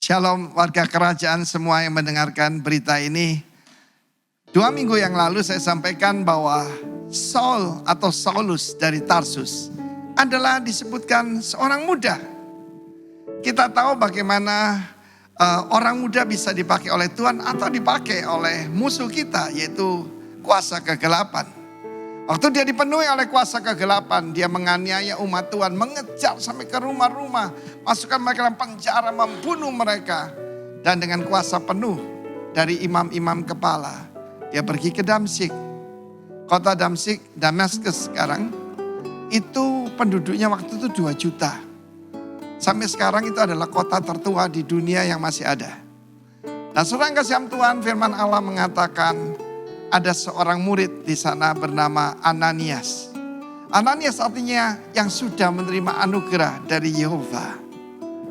Shalom warga kerajaan semua yang mendengarkan berita ini. 2 minggu yang lalu saya sampaikan bahwa Saul atau Saulus dari Tarsus adalah disebutkan seorang muda. Kita tahu bagaimana orang muda bisa dipakai oleh Tuhan atau dipakai oleh musuh kita, yaitu kuasa kegelapan. Waktu dia dipenuhi oleh kuasa kegelapan, dia menganiaya umat Tuhan, mengejar sampai ke rumah-rumah, masukkan mereka dalam penjara, membunuh mereka. Dan dengan kuasa penuh dari imam-imam kepala, dia pergi ke Damsyik. Kota Damsyik, Damaskus sekarang, itu penduduknya waktu itu 2 juta. Sampai sekarang itu adalah kota tertua di dunia yang masih ada. Nah, saudara yang kasih Tuhan, firman Allah mengatakan, ada seorang murid di sana bernama Ananias. Ananias artinya yang sudah menerima anugerah dari Yehova.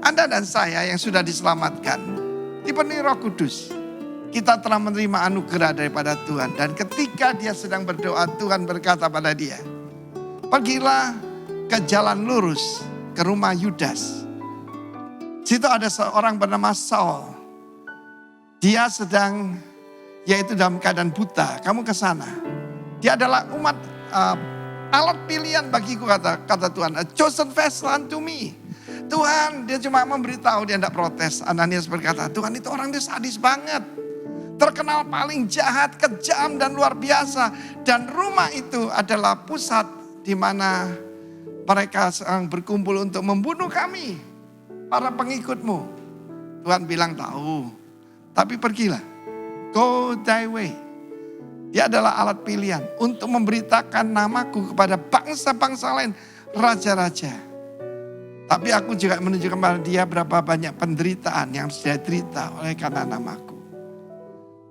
Anda dan saya yang sudah diselamatkan, dipenuhi Roh Kudus. Kita telah menerima anugerah daripada Tuhan. Dan ketika dia sedang berdoa, Tuhan berkata pada dia, pergilah ke jalan lurus ke rumah Yudas. Situ ada seorang bernama Saul. Dia sedang yaitu dalam keadaan buta, kamu ke sana. Dia adalah umat alat pilihan bagiku, kata Tuhan. A chosen vessel unto me. Tuhan, dia cuma memberitahu, dia tidak protes. Ananias berkata, Tuhan itu orang dia sadis banget. Terkenal paling jahat, kejam dan luar biasa. Dan rumah itu adalah pusat di mana mereka sedang berkumpul untuk membunuh kami, para pengikutmu. Tuhan bilang tahu, tapi pergilah. Go thy way. Dia adalah alat pilihan untuk memberitakan namaku kepada bangsa-bangsa lain, raja-raja. Tapi aku juga menunjukkan kepada dia berapa banyak penderitaan yang sudah derita oleh karena namaku.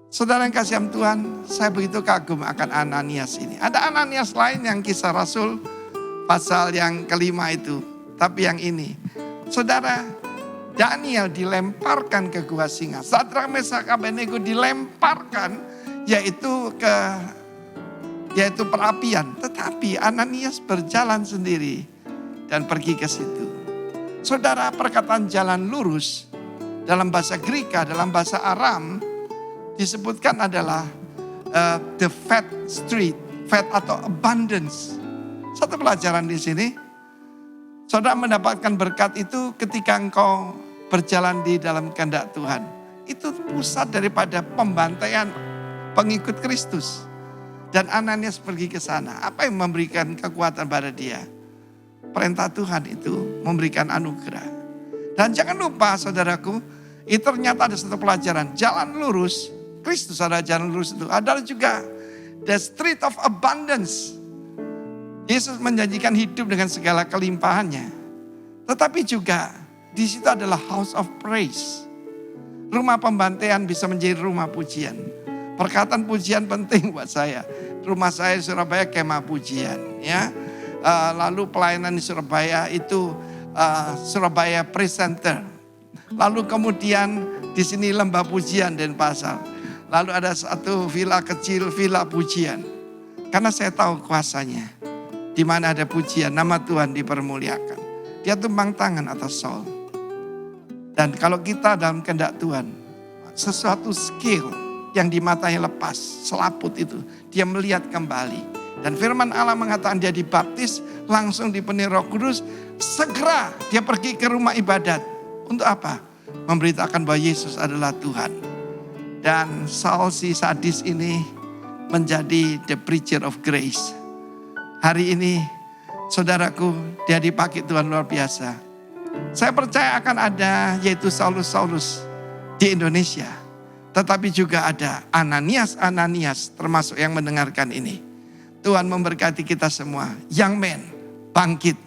Saudara yang kasih Tuhan, saya begitu kagum akan Ananias ini. Ada Ananias lain yang kisah Rasul pasal yang kelima itu. Tapi yang ini, saudara, Daniel dilemparkan ke gua singa. Sadrak, Mesak, Abednego dilemparkan yaitu perapian. Tetapi Ananias berjalan sendiri dan pergi ke situ. Saudara, perkataan jalan lurus dalam bahasa Greka, dalam bahasa Aram disebutkan adalah the fat street, fat atau abundance. Satu pelajaran di sini. Saudara mendapatkan berkat itu ketika engkau berjalan di dalam kehendak Tuhan. Itu pusat daripada pembantaian pengikut Kristus. Dan Ananias pergi ke sana. Apa yang memberikan kekuatan pada dia? Perintah Tuhan itu memberikan anugerah. Dan jangan lupa saudaraku, itu ternyata ada satu pelajaran. Jalan lurus, Kristus adalah jalan lurus itu. Adalah juga the street of abundance. Yesus menjanjikan hidup dengan segala kelimpahannya. Tetapi juga di situ adalah house of praise. Rumah pembantaian bisa menjadi rumah pujian. Perkataan pujian penting buat saya. Rumah saya di Surabaya kemah pujian, ya. Lalu pelayanan di Surabaya itu Surabaya Praise Center. Lalu kemudian di sini lembah pujian Denpasar. Lalu ada satu villa kecil, villa pujian. Karena saya tahu kuasanya. Di mana ada pujian, nama Tuhan dipermuliakan. Dia tumpang tangan atas Saul. Dan kalau kita dalam kehendak Tuhan, sesuatu skill yang di matanya lepas, selaput itu, dia melihat kembali. Dan firman Allah mengatakan dia dibaptis, langsung dipenuhi Roh Kudus, segera dia pergi ke rumah ibadat. Untuk apa? Memberitakan bahwa Yesus adalah Tuhan. Dan Saul si sadis ini menjadi the preacher of grace. Hari ini, saudaraku, dia dipakai Tuhan luar biasa. Saya percaya akan ada yaitu Saulus-Saulus di Indonesia. Tetapi juga ada Ananias termasuk yang mendengarkan ini. Tuhan memberkati kita semua. Young men, bangkit.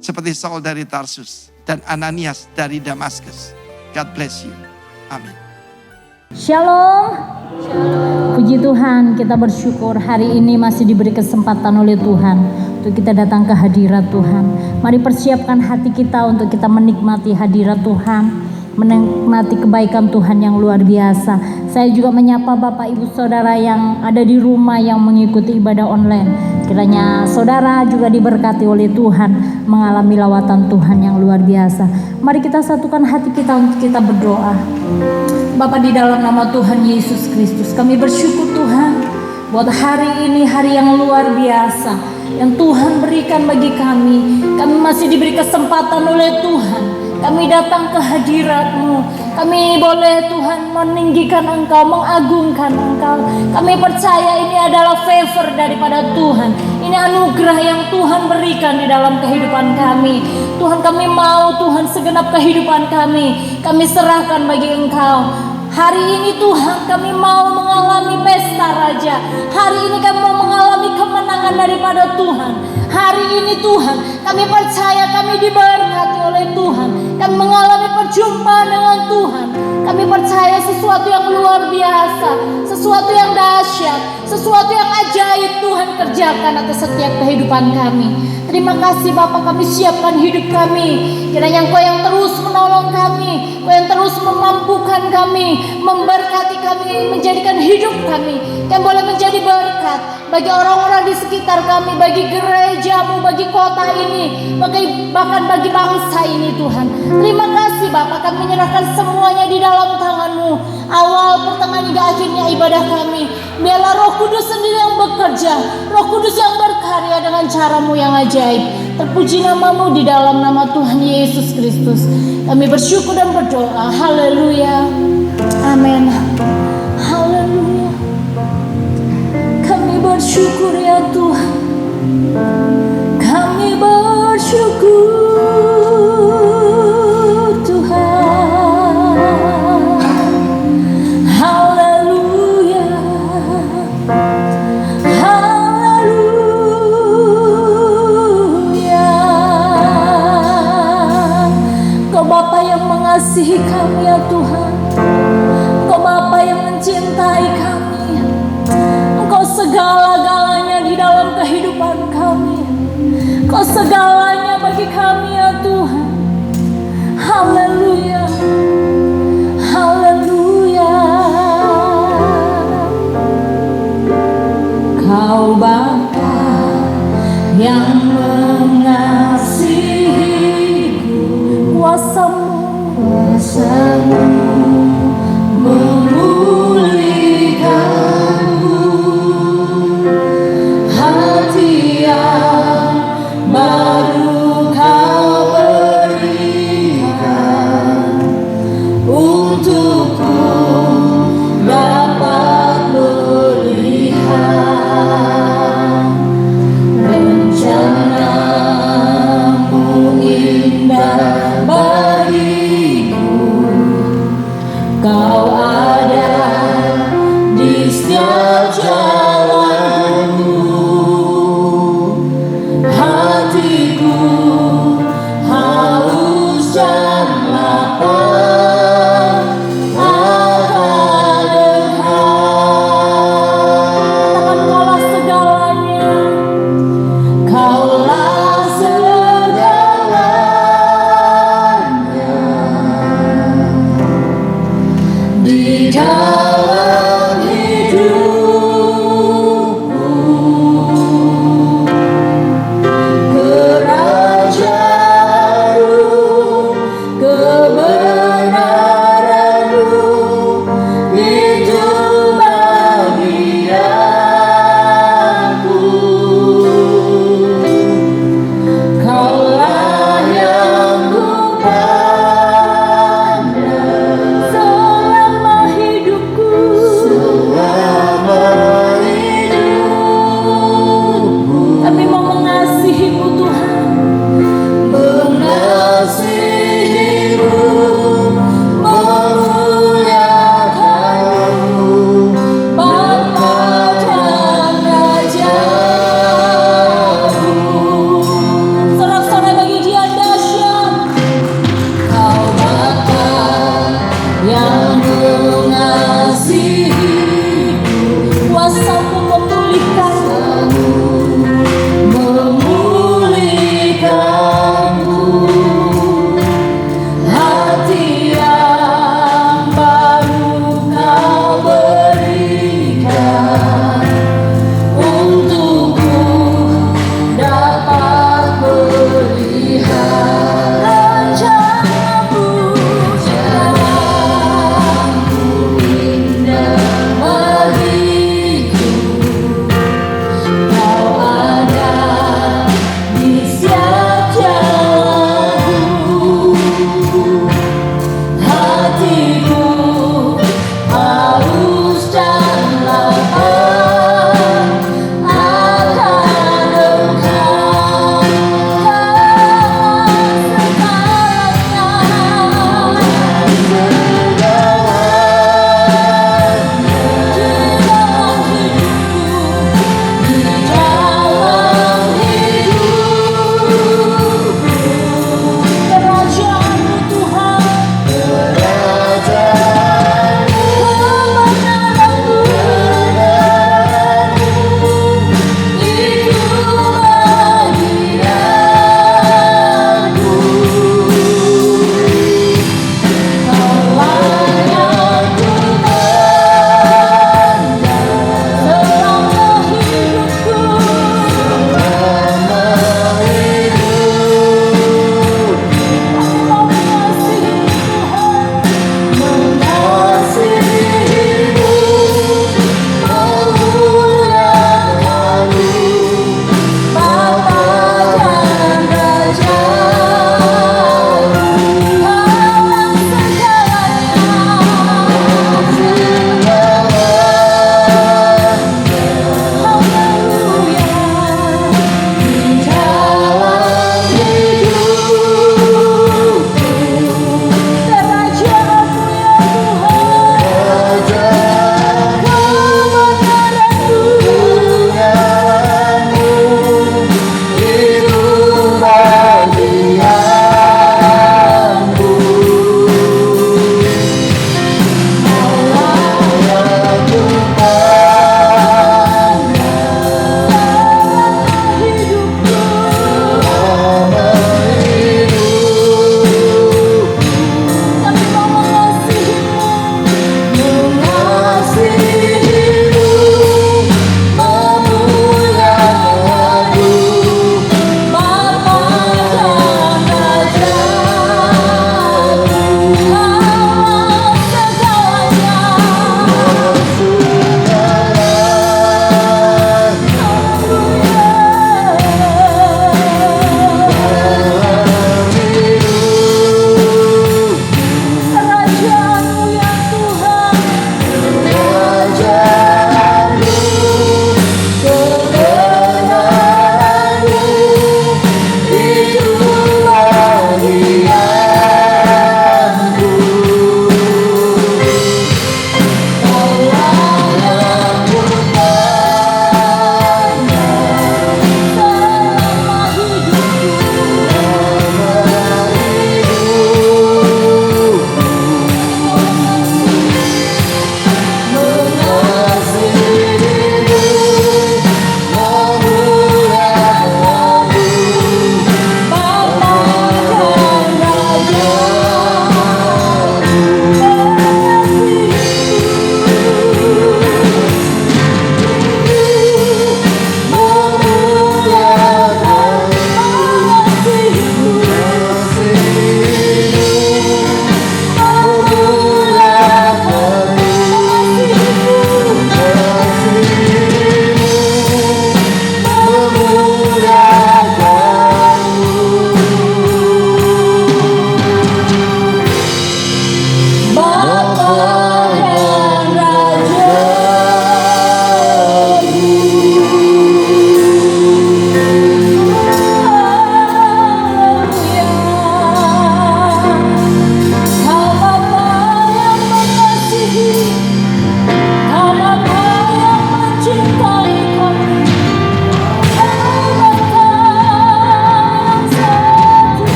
Seperti Saul dari Tarsus dan Ananias dari Damaskus. God bless you. Amin. Shalom. Puji Tuhan, kita bersyukur hari ini masih diberi kesempatan oleh Tuhan untuk kita datang ke hadirat Tuhan. Mari persiapkan hati kita untuk kita menikmati hadirat Tuhan, menikmati kebaikan Tuhan yang luar biasa. Saya juga menyapa Bapak Ibu Saudara yang ada di rumah yang mengikuti ibadah online. Kiranya saudara juga diberkati oleh Tuhan, mengalami lawatan Tuhan yang luar biasa. Mari kita satukan hati kita untuk kita berdoa. Bapa, di dalam nama Tuhan Yesus Kristus, kami bersyukur Tuhan buat hari ini, hari yang luar biasa yang Tuhan berikan bagi kami. Kami masih diberi kesempatan oleh Tuhan. Kami datang ke hadirat-Mu. Kami boleh Tuhan meninggikan Engkau, mengagungkan Engkau. Kami percaya ini adalah favor daripada Tuhan. Ini anugerah yang Tuhan berikan di dalam kehidupan kami. Tuhan, kami mau Tuhan segenap kehidupan kami serahkan bagi Engkau. Hari ini Tuhan kami mau mengalami pesta Raja. Hari ini kami mau mengalami kemenangan daripada Tuhan. Hari ini Tuhan kami percaya kami diberkati oleh Tuhan. Kami mengalami perjumpaan dengan Tuhan. Kami percaya sesuatu yang luar biasa, sesuatu yang dahsyat, sesuatu yang ajaib Tuhan kerjakan atas setiap kehidupan kami. Terima kasih Bapa, kami siapkan hidup kami. Kiranya Engkau yang terus menolong kami, Engkau yang terus memampukan kami, memberkati kami, menjadikan hidup kami yang boleh menjadi berkat bagi orang-orang di sekitar kami, bagi gereja-Mu, bagi kota ini, bahkan bagi bangsa ini Tuhan. Terima kasih Bapa, kami menyerahkan semuanya di dalam tangan-Mu. Awal, pertengahan hingga akhirnya ibadah kami. Biarlah Roh Kudus sendiri yang bekerja, Roh Kudus yang berkarya dengan cara-Mu yang ajaib. Terpuji nama-Mu di dalam nama Tuhan Yesus Kristus. Kami bersyukur dan berdoa. Haleluya. Amin. Haleluya. Kami bersyukur ya Tuhan. Kami bersyukur Tuhan. Haleluya. Haleluya. Kau Bapa yang mengasihi kami ya Tuhan. Kau Bapa yang mencintai kami. Engkau segala-galanya di dalam kehidupan kami. Kau segalanya bagi kami ya Tuhan. Haleluya. Haleluya. Kau Bapa yang mengasihiku, kuasa-Mu memulihkanku, hati yang baru Kau berikan untukku dapat melihat rencana-Mu indah bagiku. Kau ada di setiap jalanku. Hatiku haus dan lapar akan Engkau. Katakan Kaulah segalanya. Kaulah segalanya di dalam hidupku. Kerajaan-Mu, kebenaran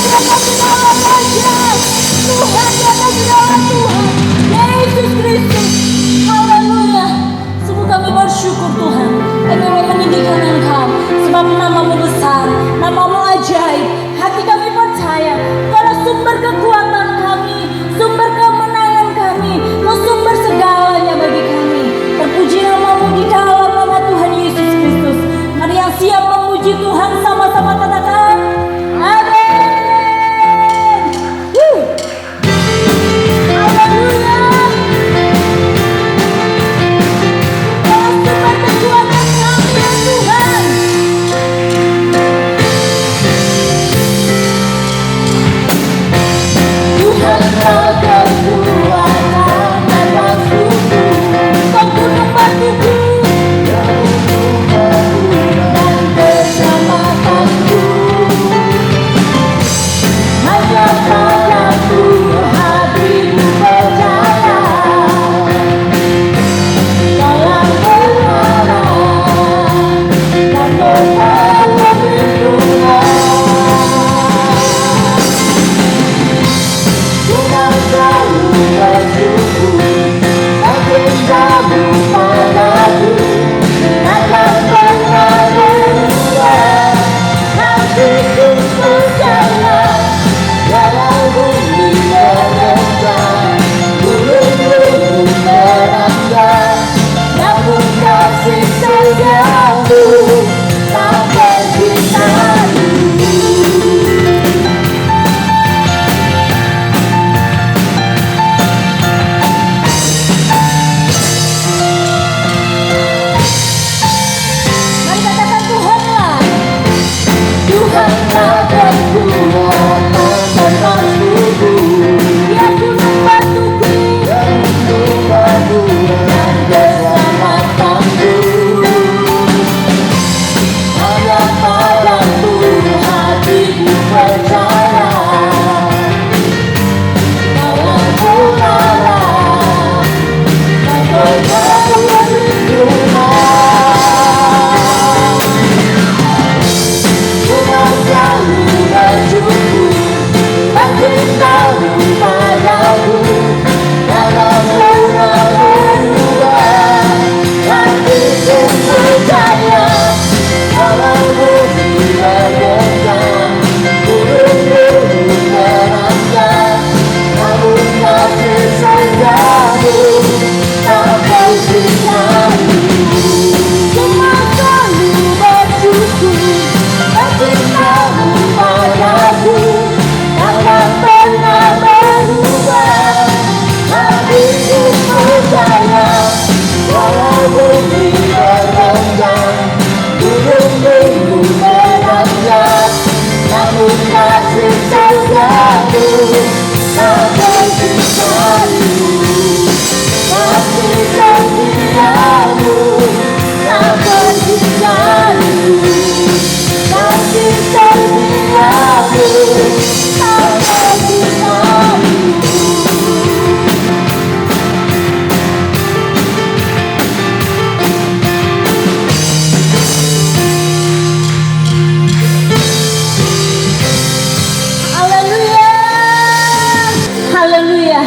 atas segala raja, Tuhan di atas segala Tuhan, Yesus Kristus. Haleluya. Sungguh kami bersyukur Tuhan, kami mau meninggikan Engkau, sebab namamu besar, namamu ajaib. Hati kami percaya, Kau sumber kekuatan kami, sumber kemenangan kami, Kau sumber segalanya bagi kami. Terpuji namamu di dalam nama Tuhan Yesus Kristus. Mari yang siap memuji Tuhan sama-sama katakan, amin. Haleluya. Kau sumber kekuatan kami ya Tuhan. Tuhan kau kekuatan dan waktuku, kau gunung batuku dan keselamatanku. Hanya padamu hatiku percaya, dalam kebenaran dan dalam perlindungan. Tuhan selalu bersyukur, cintamu padaku takkan pernah berubah. Hatiku percaya, walau bumi merendah, gunung-gunung merangkak, namun kasih sayangmu tak berhenti. Mari katakan Tuhanlah. Tuhan tak kekuatan dan waktuku, Dia gunung batuku dan keselamatanku. Hanya padamu hatiku percaya, dalam kebenaran dan dalam perlindungan. Tuhan selalu bersyukur, cintamu padaku dalam berubah. Hatiku percaya, walau bumi merendah, gunung-gunung merangkak, namun kasih sayangmu tak berhenti. Tuhan selalu bersyukur, cintamu padaku takkan pernah berubah. Hatiku percaya, walau bumi merendah, gunung-gunung merangkak, namun kasih sayangmu tak berhenti. Kasih setiamu tak berhenti. Kasih setiamu tak berhenti. Haleluya. Haleluya.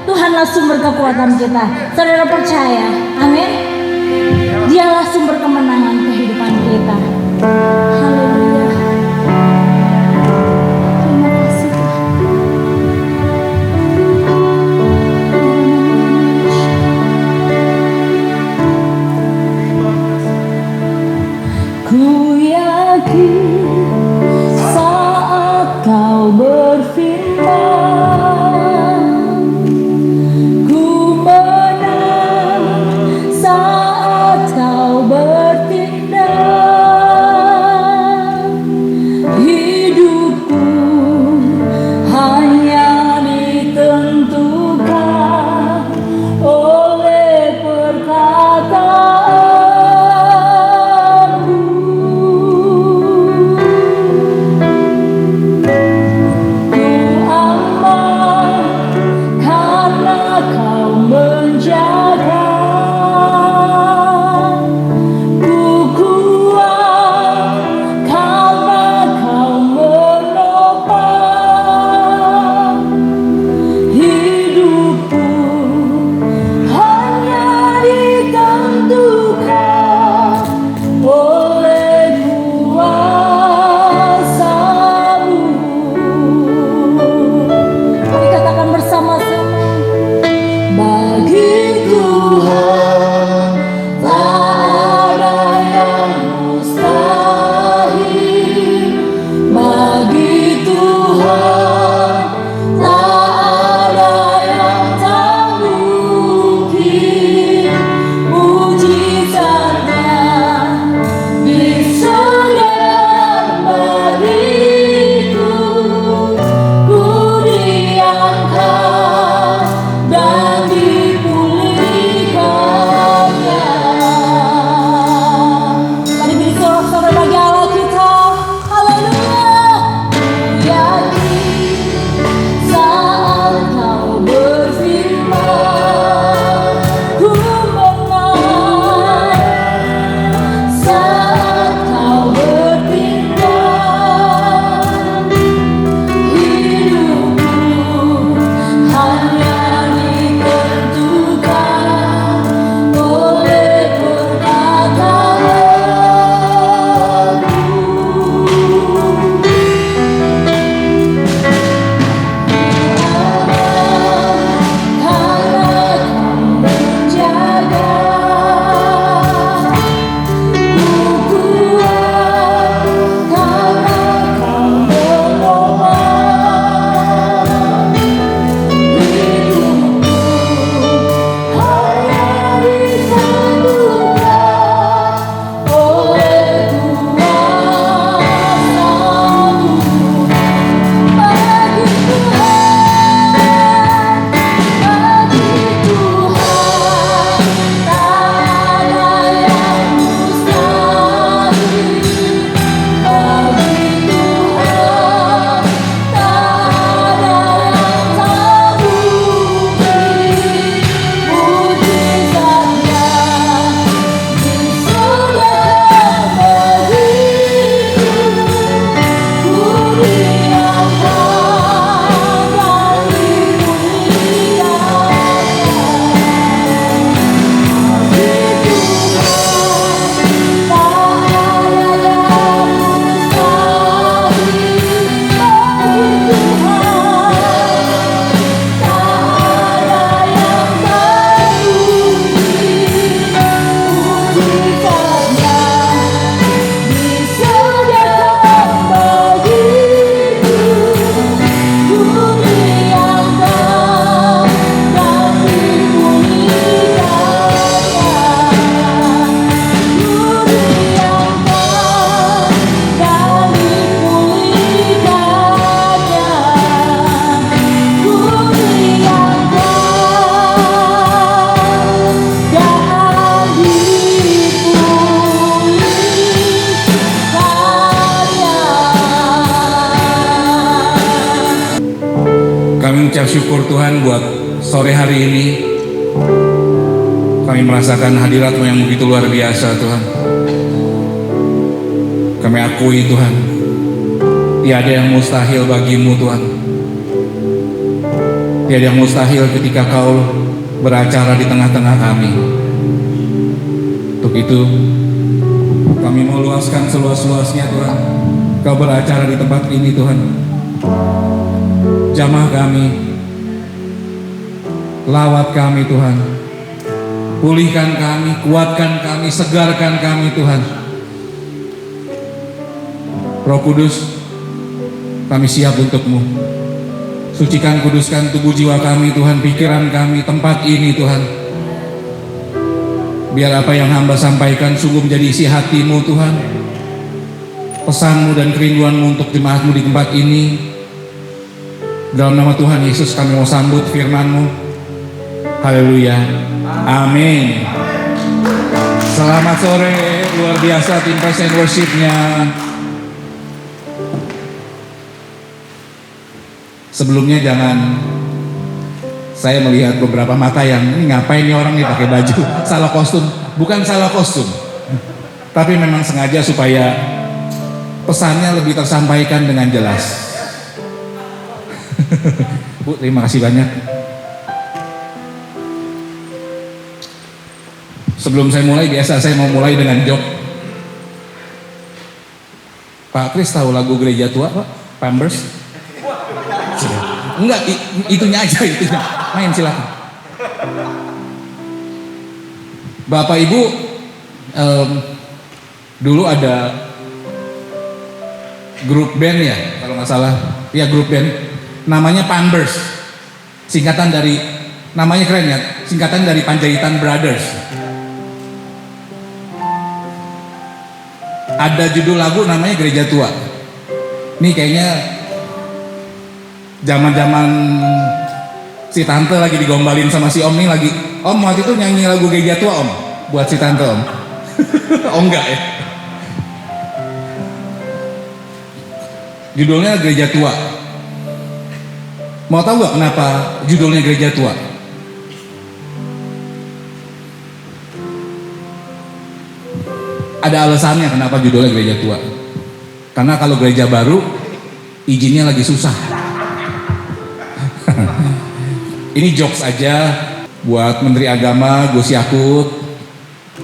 Tuhanlah sumber kekuatan kita. Saudara percaya? Amin. Dialah sumber kemenangan kehidupan kita. Haleluya. Terima kasih Tuhan. Ku yakin saat kau berfirman, ku menang saat kau bertindak. Hidupku hanya ditentukan oleh perkataanmu. Ku ucap syukur Tuhan buat sore hari ini. Kami merasakan hadirat-Mu yang begitu luar biasa Tuhan. Kami akui Tuhan, tiada yang mustahil bagi-Mu Tuhan. Tiada yang mustahil ketika Kau beracara di tengah-tengah kami. Untuk itu kami mau luaskan seluas-luasnya Tuhan. Kau beracara di tempat ini Tuhan. Jamah kami, lawat kami Tuhan. Pulihkan kami, kuatkan kami, segarkan kami Tuhan. Roh Kudus, kami siap untuk-Mu. Sucikan, kuduskan tubuh jiwa kami Tuhan, pikiran kami, tempat ini Tuhan. Biar apa yang hamba sampaikan sungguh menjadi isi hati-Mu Tuhan. Pesan-Mu dan kerinduan-Mu untuk jemaat-Mu di tempat ini. Dalam nama Tuhan Yesus kami mau sambut firman-Mu. Haleluya. Amin. Selamat sore, luar biasa tim praise and worship-nya. Sebelumnya jangan saya melihat beberapa mata yang ini ngapain nih orang nih pakai baju salah kostum. Bukan salah kostum, tapi memang sengaja supaya pesannya lebih tersampaikan dengan jelas. Bu, terima kasih banyak. Sebelum saya mulai, biasa saya mau mulai dengan jok. Pak Kris tahu lagu Gereja Tua, Pak? Pampers? Enggak, itunya aja, itunya. Main silakan. Bapak Ibu, dulu ada grup band ya, kalau nggak salah. Ya, grup band. Namanya Pampers. Singkatan dari, namanya keren ya, singkatan dari Panjaitan Brothers. Ada judul lagu namanya Gereja Tua. Ini kayaknya zaman-zaman si tante lagi digombalin sama si om nih lagi. Om waktu itu nyanyi lagu Gereja Tua om, buat si tante om. Oh enggak ya. Judulnya Gereja Tua. Mau tahu gak kenapa judulnya Gereja Tua? Ada alasannya kenapa judulnya Gereja Tua. Karena kalau gereja baru izinnya lagi susah. Ini jokes aja buat Menteri Agama Gus Yakut.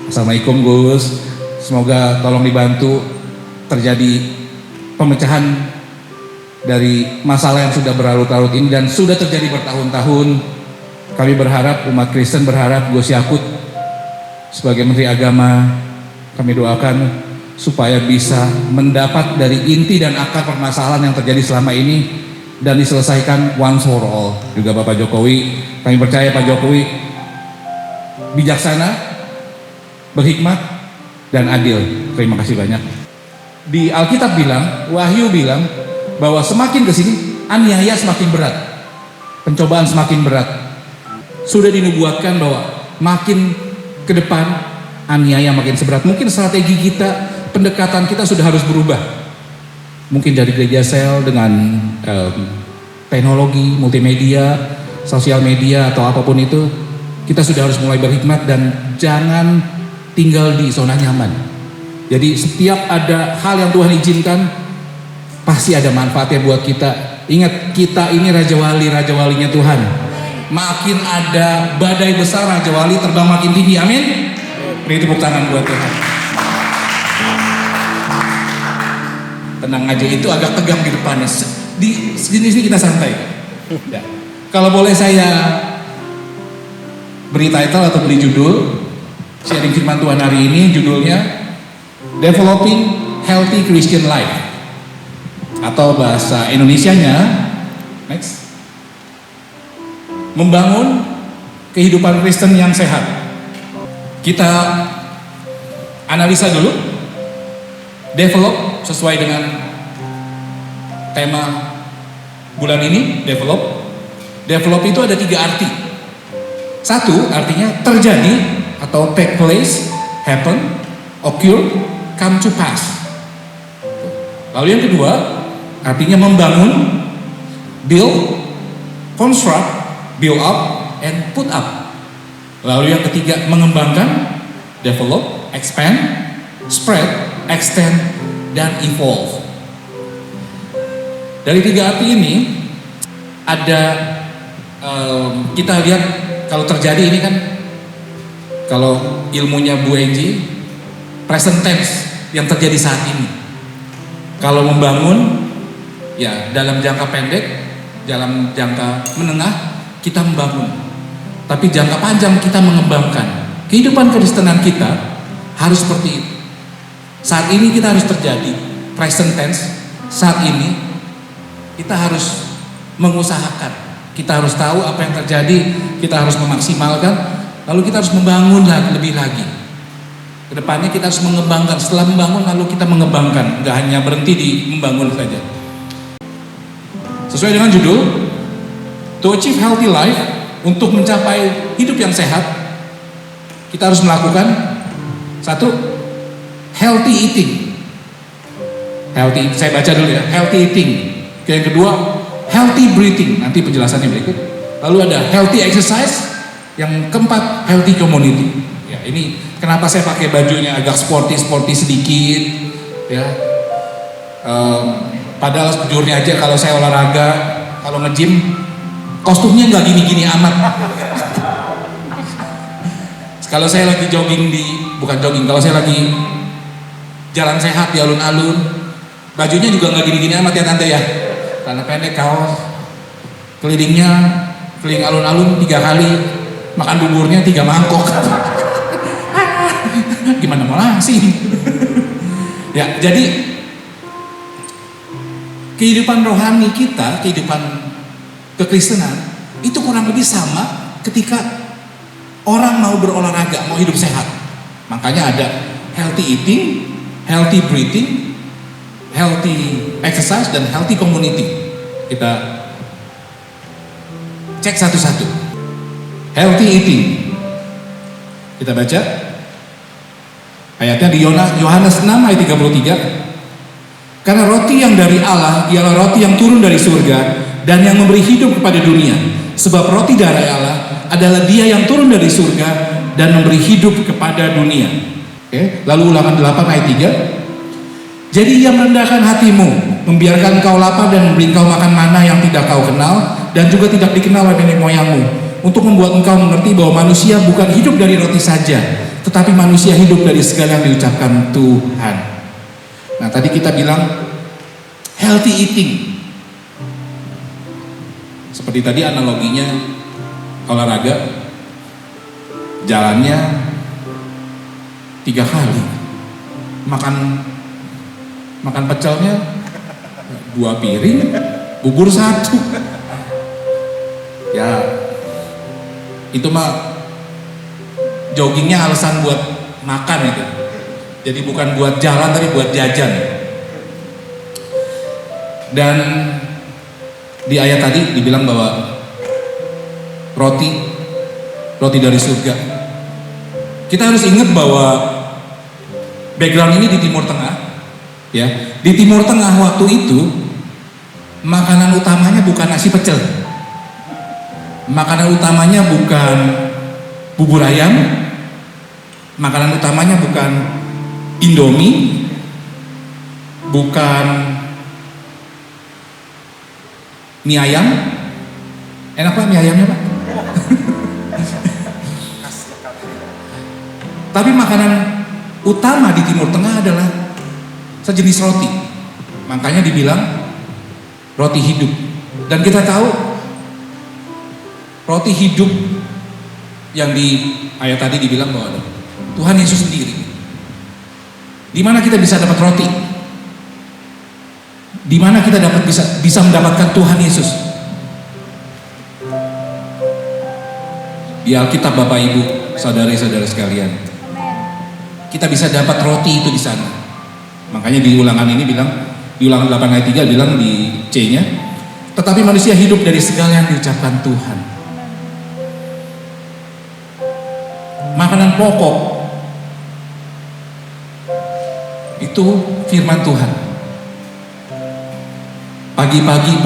Assalamualaikum Gus. Semoga tolong dibantu terjadi pemecahan dari masalah yang sudah berlarut-larut ini dan sudah terjadi bertahun-tahun. Kami berharap, umat Kristen berharap Gus Yakut sebagai Menteri Agama, kami doakan supaya bisa mendapat dari inti dan akar permasalahan yang terjadi selama ini dan diselesaikan once for all. Juga Bapak Jokowi, kami percaya Pak Jokowi bijaksana, berhikmat, dan adil. Terima kasih banyak. Di Alkitab bilang, Wahyu bilang bahwa semakin kesini aniaya semakin berat, pencobaan semakin berat. Sudah dinubuatkan bahwa makin ke depan aniaya makin seberat. Mungkin strategi kita, pendekatan kita sudah harus berubah. Mungkin dari gereja sel dengan teknologi, multimedia, sosial media atau apapun itu, kita sudah harus mulai berhikmat dan jangan tinggal di zona nyaman. Jadi setiap ada hal yang Tuhan izinkan, pasti ada manfaatnya buat kita. Ingat, kita ini Raja Wali, Raja Walinya Tuhan. Makin ada badai besar, Raja Wali terbang makin tinggi. Amin. Beri tepuk tangan buat Tuhan. Tenang aja, itu agak tegang di depannya. Di sini kita santai. Ya. Kalau boleh saya beri title atau beri judul sharing firman Tuhan hari ini, judulnya Developing Healthy Christian Life, atau bahasa Indonesianya next, membangun kehidupan Kristen yang sehat. Kita analisa dulu, develop sesuai dengan tema bulan ini, develop. Develop itu ada 3 arti. 1 artinya terjadi atau take place, happen, occur, come to pass. Lalu yang kedua artinya membangun, build, construct, build up, and put up. Lalu yang ketiga, mengembangkan, develop, expand, spread, extend, dan evolve. Dari tiga arti ini ada kita lihat kalau terjadi ini kan, kalau ilmunya Bu Enji, present tense yang terjadi saat ini. Kalau membangun, ya dalam jangka pendek, dalam jangka menengah kita membangun, tapi jangka panjang kita mengembangkan. Kehidupan Kristenan kita harus seperti itu. Saat ini kita harus terjadi present tense. Saat ini kita harus mengusahakan, kita harus tahu apa yang terjadi, kita harus memaksimalkan, lalu kita harus membangun lebih lagi. Kedepannya kita harus mengembangkan, setelah membangun lalu kita mengembangkan, nggak hanya berhenti di membangun saja. Sesuai dengan judul, to achieve healthy life, untuk mencapai hidup yang sehat, kita harus melakukan satu, healthy eating. Healthy, saya baca dulu ya, healthy eating. Yang kedua, healthy breathing, nanti penjelasannya berikut. Lalu ada healthy exercise. Yang keempat, healthy community. Ya, ini kenapa saya pakai bajunya agak sporty sedikit, ya. Padahal sejujurnya aja kalau saya olahraga, kalau nge-gym, kostumnya nggak gini-gini amat. Kalau saya lagi jogging kalau saya lagi jalan sehat di alun-alun, bajunya juga nggak gini-gini amat ya tante ya. Karena pendek, kaos, keliling alun-alun 3 kali, makan buburnya 3 mangkok. Gimana mau langsing? Ya, jadi kehidupan rohani kita, kehidupan kekristenan itu kurang lebih sama ketika orang mau berolahraga, mau hidup sehat. Makanya ada healthy eating, healthy breathing, healthy exercise, dan healthy community. Kita cek satu-satu. Healthy eating, kita baca ayatnya di Yohanes 6 ayat 33. Karena roti yang dari Allah ialah roti yang turun dari surga dan yang memberi hidup kepada dunia. Sebab roti dari Allah adalah Dia yang turun dari surga dan memberi hidup kepada dunia. Oke, lalu Ulangan 8 ayat 3. Jadi Ia merendahkan hatimu, membiarkan kau lapar dan memberi kau makan mana yang tidak kau kenal dan juga tidak dikenal oleh nenek moyangmu, untuk membuat engkau mengerti bahwa manusia bukan hidup dari roti saja, tetapi manusia hidup dari segala yang diucapkan Tuhan. Nah, tadi kita bilang healthy eating. Seperti tadi analoginya olahraga, jalannya 3 kali, makan pecelnya 2 piring, bubur 1. Ya, itu mah joggingnya alasan buat makan itu. Jadi bukan buat jalan tapi buat jajan. Dan di ayat tadi dibilang bahwa roti dari surga. Kita harus ingat bahwa background ini di Timur Tengah. Ya, di Timur Tengah waktu itu makanan utamanya bukan nasi pecel, makanan utamanya bukan bubur ayam, makanan utamanya bukan Indomie, bukan mie ayam. Enak Pak mie ayamnya Pak? Tapi makanan utama di Timur Tengah adalah sejenis roti. Makanya dibilang roti hidup. Dan kita tahu roti hidup yang di ayat tadi dibilang bahwa Tuhan Yesus sendiri. Di mana kita bisa dapat roti? Di mana kita bisa mendapatkan Tuhan Yesus? Di Alkitab Bapak Ibu, saudara-saudara sekalian. Kita bisa dapat roti itu di sana. Makanya di Ulangan ini bilang, di Ulangan 8 ayat 3 bilang di C-nya, tetapi manusia hidup dari segala yang diucapkan Tuhan. Makanan pokok itu firman Tuhan. Pagi-pagi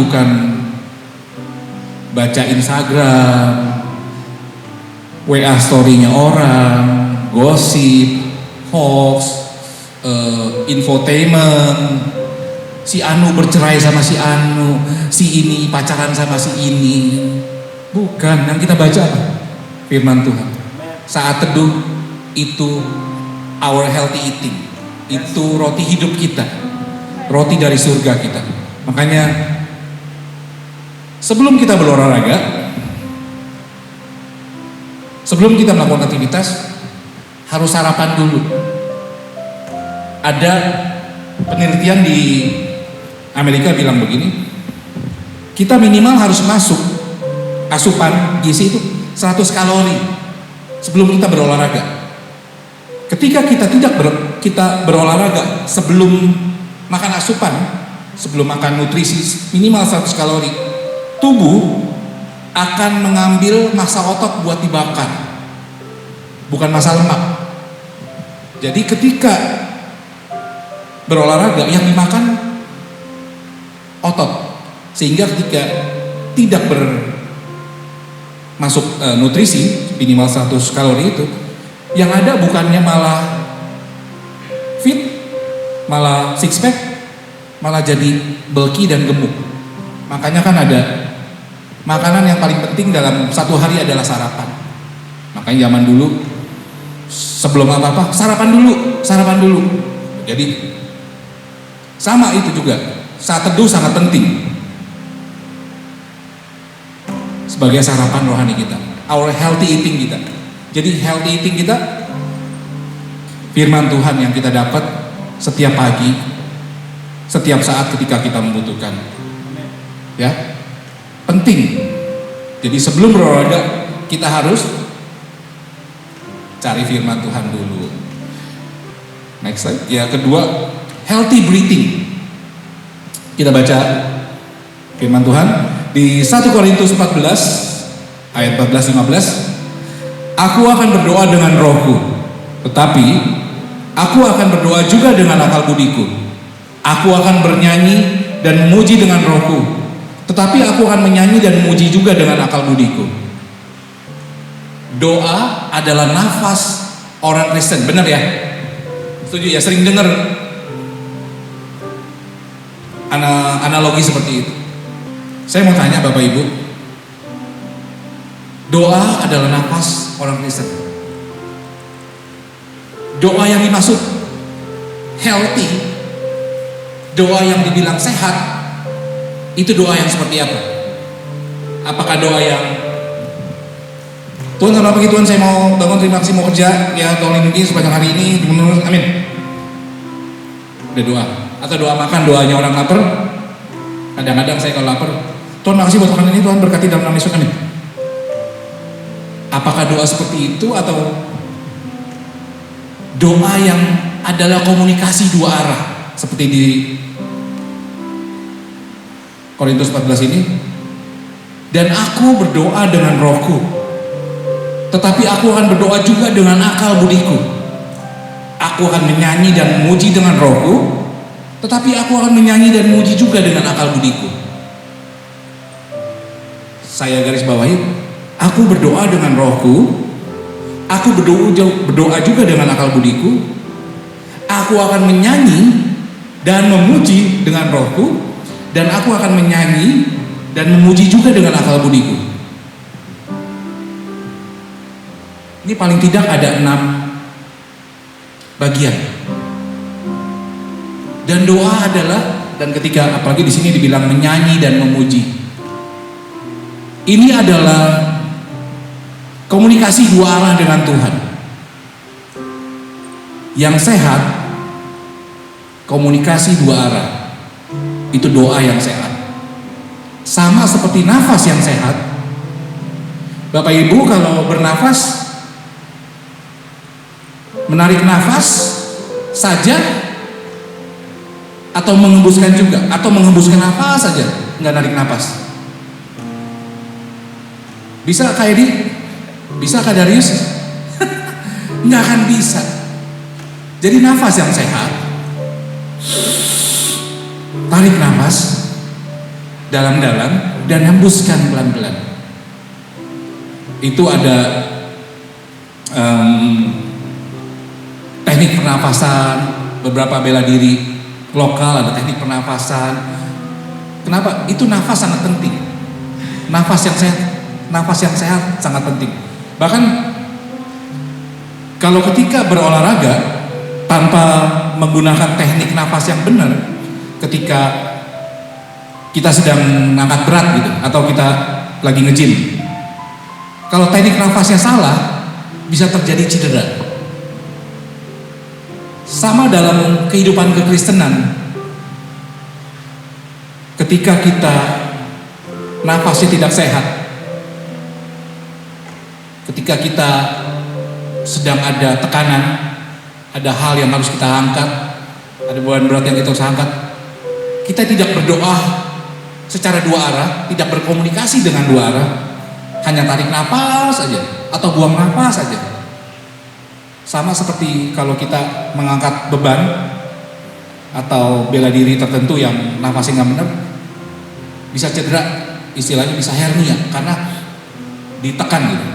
baca Instagram, WA story-nya orang, gosip, hoax, infotainment, si Anu bercerai sama si Anu, si ini pacaran sama si ini. Bukan, yang kita baca apa? Firman Tuhan. Saat teduh itu our healthy eating, itu roti hidup kita, roti dari surga kita. Makanya sebelum kita berolahraga, sebelum kita melakukan aktivitas, harus sarapan dulu. Ada penelitian di Amerika bilang begini, kita minimal harus masuk asupan gizi itu 100 kalori sebelum kita berolahraga. Ketika kita berolahraga sebelum makan asupan, sebelum makan nutrisi minimal 100 kalori, tubuh akan mengambil massa otot buat dibakar, bukan massa lemak. Jadi ketika berolahraga yang dimakan otot, sehingga ketika tidak masuk nutrisi minimal 100 kalori itu, yang ada bukannya malah fit, malah six pack, malah jadi bulky dan gemuk. Makanya kan ada makanan yang paling penting dalam satu hari adalah sarapan. Makanya zaman dulu sebelum apa-apa sarapan dulu. Jadi sama itu juga, saat teduh sangat penting sebagai sarapan rohani kita, our healthy eating kita. Jadi healthy eating kita, firman Tuhan yang kita dapat setiap pagi, setiap saat ketika kita membutuhkan. Ya, penting. Jadi sebelum berolahraga kita harus cari firman Tuhan dulu. Next slide. Ya, kedua, healthy breathing. Kita baca firman Tuhan di 1 Korintus 14 ayat 14-15. Aku akan berdoa dengan rohku, tetapi aku akan berdoa juga dengan akal budiku. Aku akan bernyanyi dan memuji dengan rohku, tetapi aku akan menyanyi dan memuji juga dengan akal budiku. Doa adalah nafas orang Kristen, benar ya? Setuju ya? Sering dengar analogi seperti itu. Saya mau tanya Bapak Ibu, doa adalah nafas orang Kristen. Doa yang dimaksud healthy, doa yang dibilang sehat, itu doa yang seperti apa? Apakah doa yang Tuhan selamat pagi Tuhan, saya mau bangun, terima kasih, mau kerja, ya tolong lindungi sepanjang hari ini, menurut amin. Udah doa. Atau doa makan, doanya orang lapar. Kadang-kadang saya kalau lapar, Tuhan makasih buat makanan ini, Tuhan berkati dalam nama Yesus, amin. Apakah doa seperti itu atau doa yang adalah komunikasi dua arah seperti di Korintus 14 ini? Dan aku berdoa dengan rohku, tetapi aku akan berdoa juga dengan akal budiku. Aku akan menyanyi dan memuji dengan rohku, tetapi aku akan menyanyi dan memuji juga dengan akal budiku. Saya garis bawahi, aku berdoa dengan rohku, aku berdoa juga dengan akal budiku. Aku akan menyanyi dan memuji dengan rohku, dan aku akan menyanyi dan memuji juga dengan akal budiku. Ini paling tidak ada 6 bagian. Dan doa adalah, dan ketika apalagi di sini dibilang menyanyi dan memuji, ini adalah komunikasi dua arah dengan Tuhan. Yang sehat, komunikasi dua arah, itu doa yang sehat. Sama seperti nafas yang sehat. Bapak Ibu kalau bernafas, menarik nafas saja atau mengembuskan juga, atau mengembuskan nafas saja, nggak narik nafas. Bisa kayak bisa Kak Darius? Nggak akan bisa. Jadi nafas yang sehat, tarik nafas dalam-dalam dan hembuskan pelan-pelan. Itu ada teknik pernafasan, beberapa bela diri lokal ada teknik pernafasan. Kenapa? Itu nafas sangat penting. Nafas yang sehat sangat penting. Bahkan kalau ketika berolahraga tanpa menggunakan teknik nafas yang benar, ketika kita sedang ngangkat berat gitu, atau kita lagi nge-gym, kalau teknik nafasnya salah, bisa terjadi cedera. Sama dalam kehidupan kekristenan, ketika kita nafasnya tidak sehat, ketika kita sedang ada tekanan, ada hal yang harus kita angkat, ada beban berat yang kita harus angkat, kita tidak berdoa secara dua arah, tidak berkomunikasi dengan dua arah, hanya tarik napas saja atau buang napas saja. Sama seperti kalau kita mengangkat beban atau bela diri tertentu yang nafasnya nggak benar, bisa cedera, istilahnya bisa hernia karena ditekan gitu.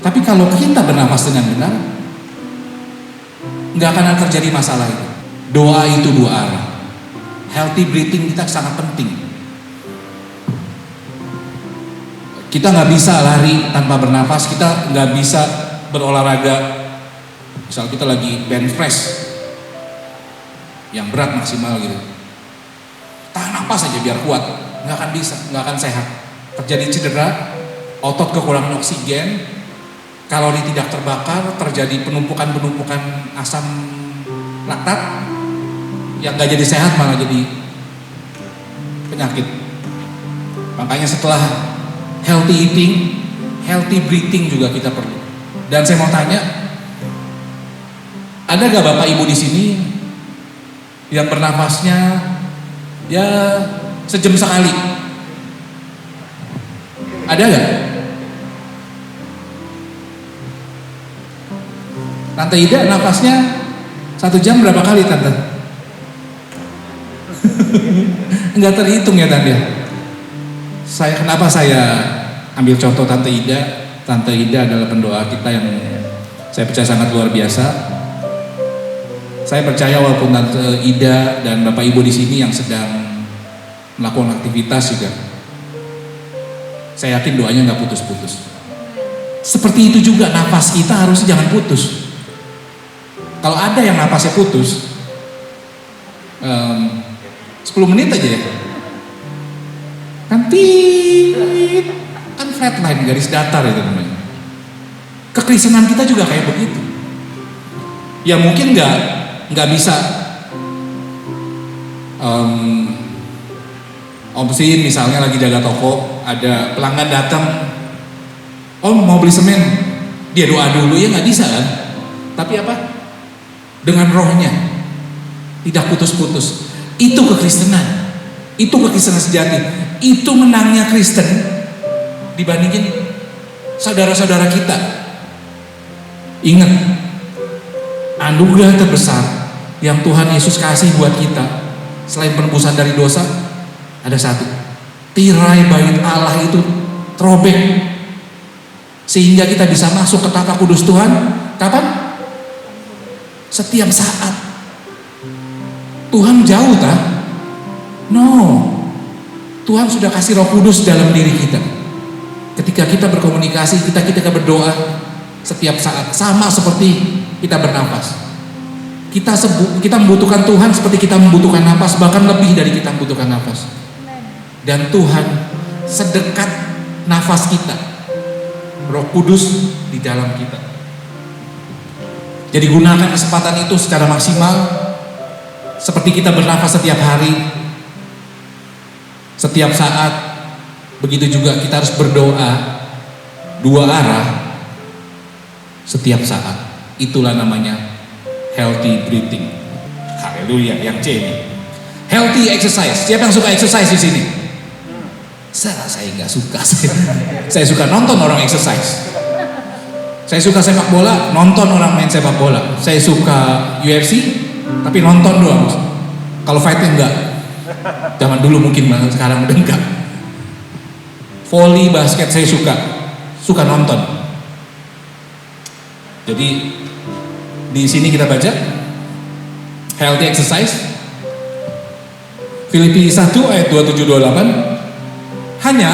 Tapi kalau kita bernafas dengan benar, nggak akan terjadi masalah itu. Doa itu dua arah. Healthy breathing kita sangat penting. Kita nggak bisa lari tanpa bernafas, kita nggak bisa berolahraga. Misal kita lagi bench press yang berat maksimal gitu, tahan napas aja biar kuat, nggak akan bisa, nggak akan sehat. Terjadi cedera, otot kekurangan oksigen, kalori tidak terbakar, terjadi penumpukan asam laktat yang nggak jadi sehat, malah jadi penyakit. Makanya setelah healthy eating, healthy breathing juga kita perlu. Dan saya mau tanya, ada gak Bapak Ibu di sini yang bernafasnya ya sejam sekali? Ada gak? Tante Ida nafasnya 1 jam berapa kali Tante? Enggak terhitung ya Tante. Kenapa saya ambil contoh Tante Ida? Tante Ida adalah pendoa kita yang saya percaya sangat luar biasa. Saya percaya walaupun Tante Ida dan Bapak Ibu di sini yang sedang melakukan aktivitas juga, saya yakin doanya nggak putus-putus. Seperti itu juga nafas kita harus jangan putus. Kalau ada yang nafasnya putus, 10 menit aja ya, kan flatline, garis datar itu namanya. Kekristenan kita juga kayak begitu. Ya mungkin nggak bisa Om Sin misalnya lagi jaga toko, ada pelanggan datang, Om mau beli semen, dia doa dulu, ya nggak bisa kan? Tapi apa? Dengan rohnya, tidak putus-putus. Itu kekristenan, itu kekristenan sejati, itu menangnya Kristen dibandingin saudara-saudara kita. Ingat, anugerah terbesar yang Tuhan Yesus kasih buat kita selain penebusan dari dosa ada satu, tirai bait Allah itu terobek sehingga kita bisa masuk ke tata kudus Tuhan. Kapan? Setiap saat. Tuhan jauh tak? No, Tuhan sudah kasih Roh Kudus dalam diri kita. Ketika kita berkomunikasi, kita berdoa setiap saat, sama seperti kita bernafas. Kita membutuhkan Tuhan seperti kita membutuhkan nafas, bahkan lebih dari kita membutuhkan nafas. Dan Tuhan sedekat nafas kita, Roh Kudus di dalam kita. Jadi gunakan kesempatan itu secara maksimal, seperti kita bernafas setiap hari, setiap saat. Begitu juga kita harus berdoa dua arah setiap saat. Itulah namanya healthy breathing. Haleluya, yang C ini. Healthy exercise. Siapa yang suka exercise di sini? Saya nggak suka. Saya suka nonton orang exercise. Saya suka sepak bola, nonton orang main sepak bola. Saya suka UFC, tapi nonton doang. Kalau fighting enggak. Zaman dulu mungkin, sekarang udah enggak. Volley, basket saya suka nonton. Jadi di sini kita baca healthy exercise. Filipi 1 ayat 27-28. Hanya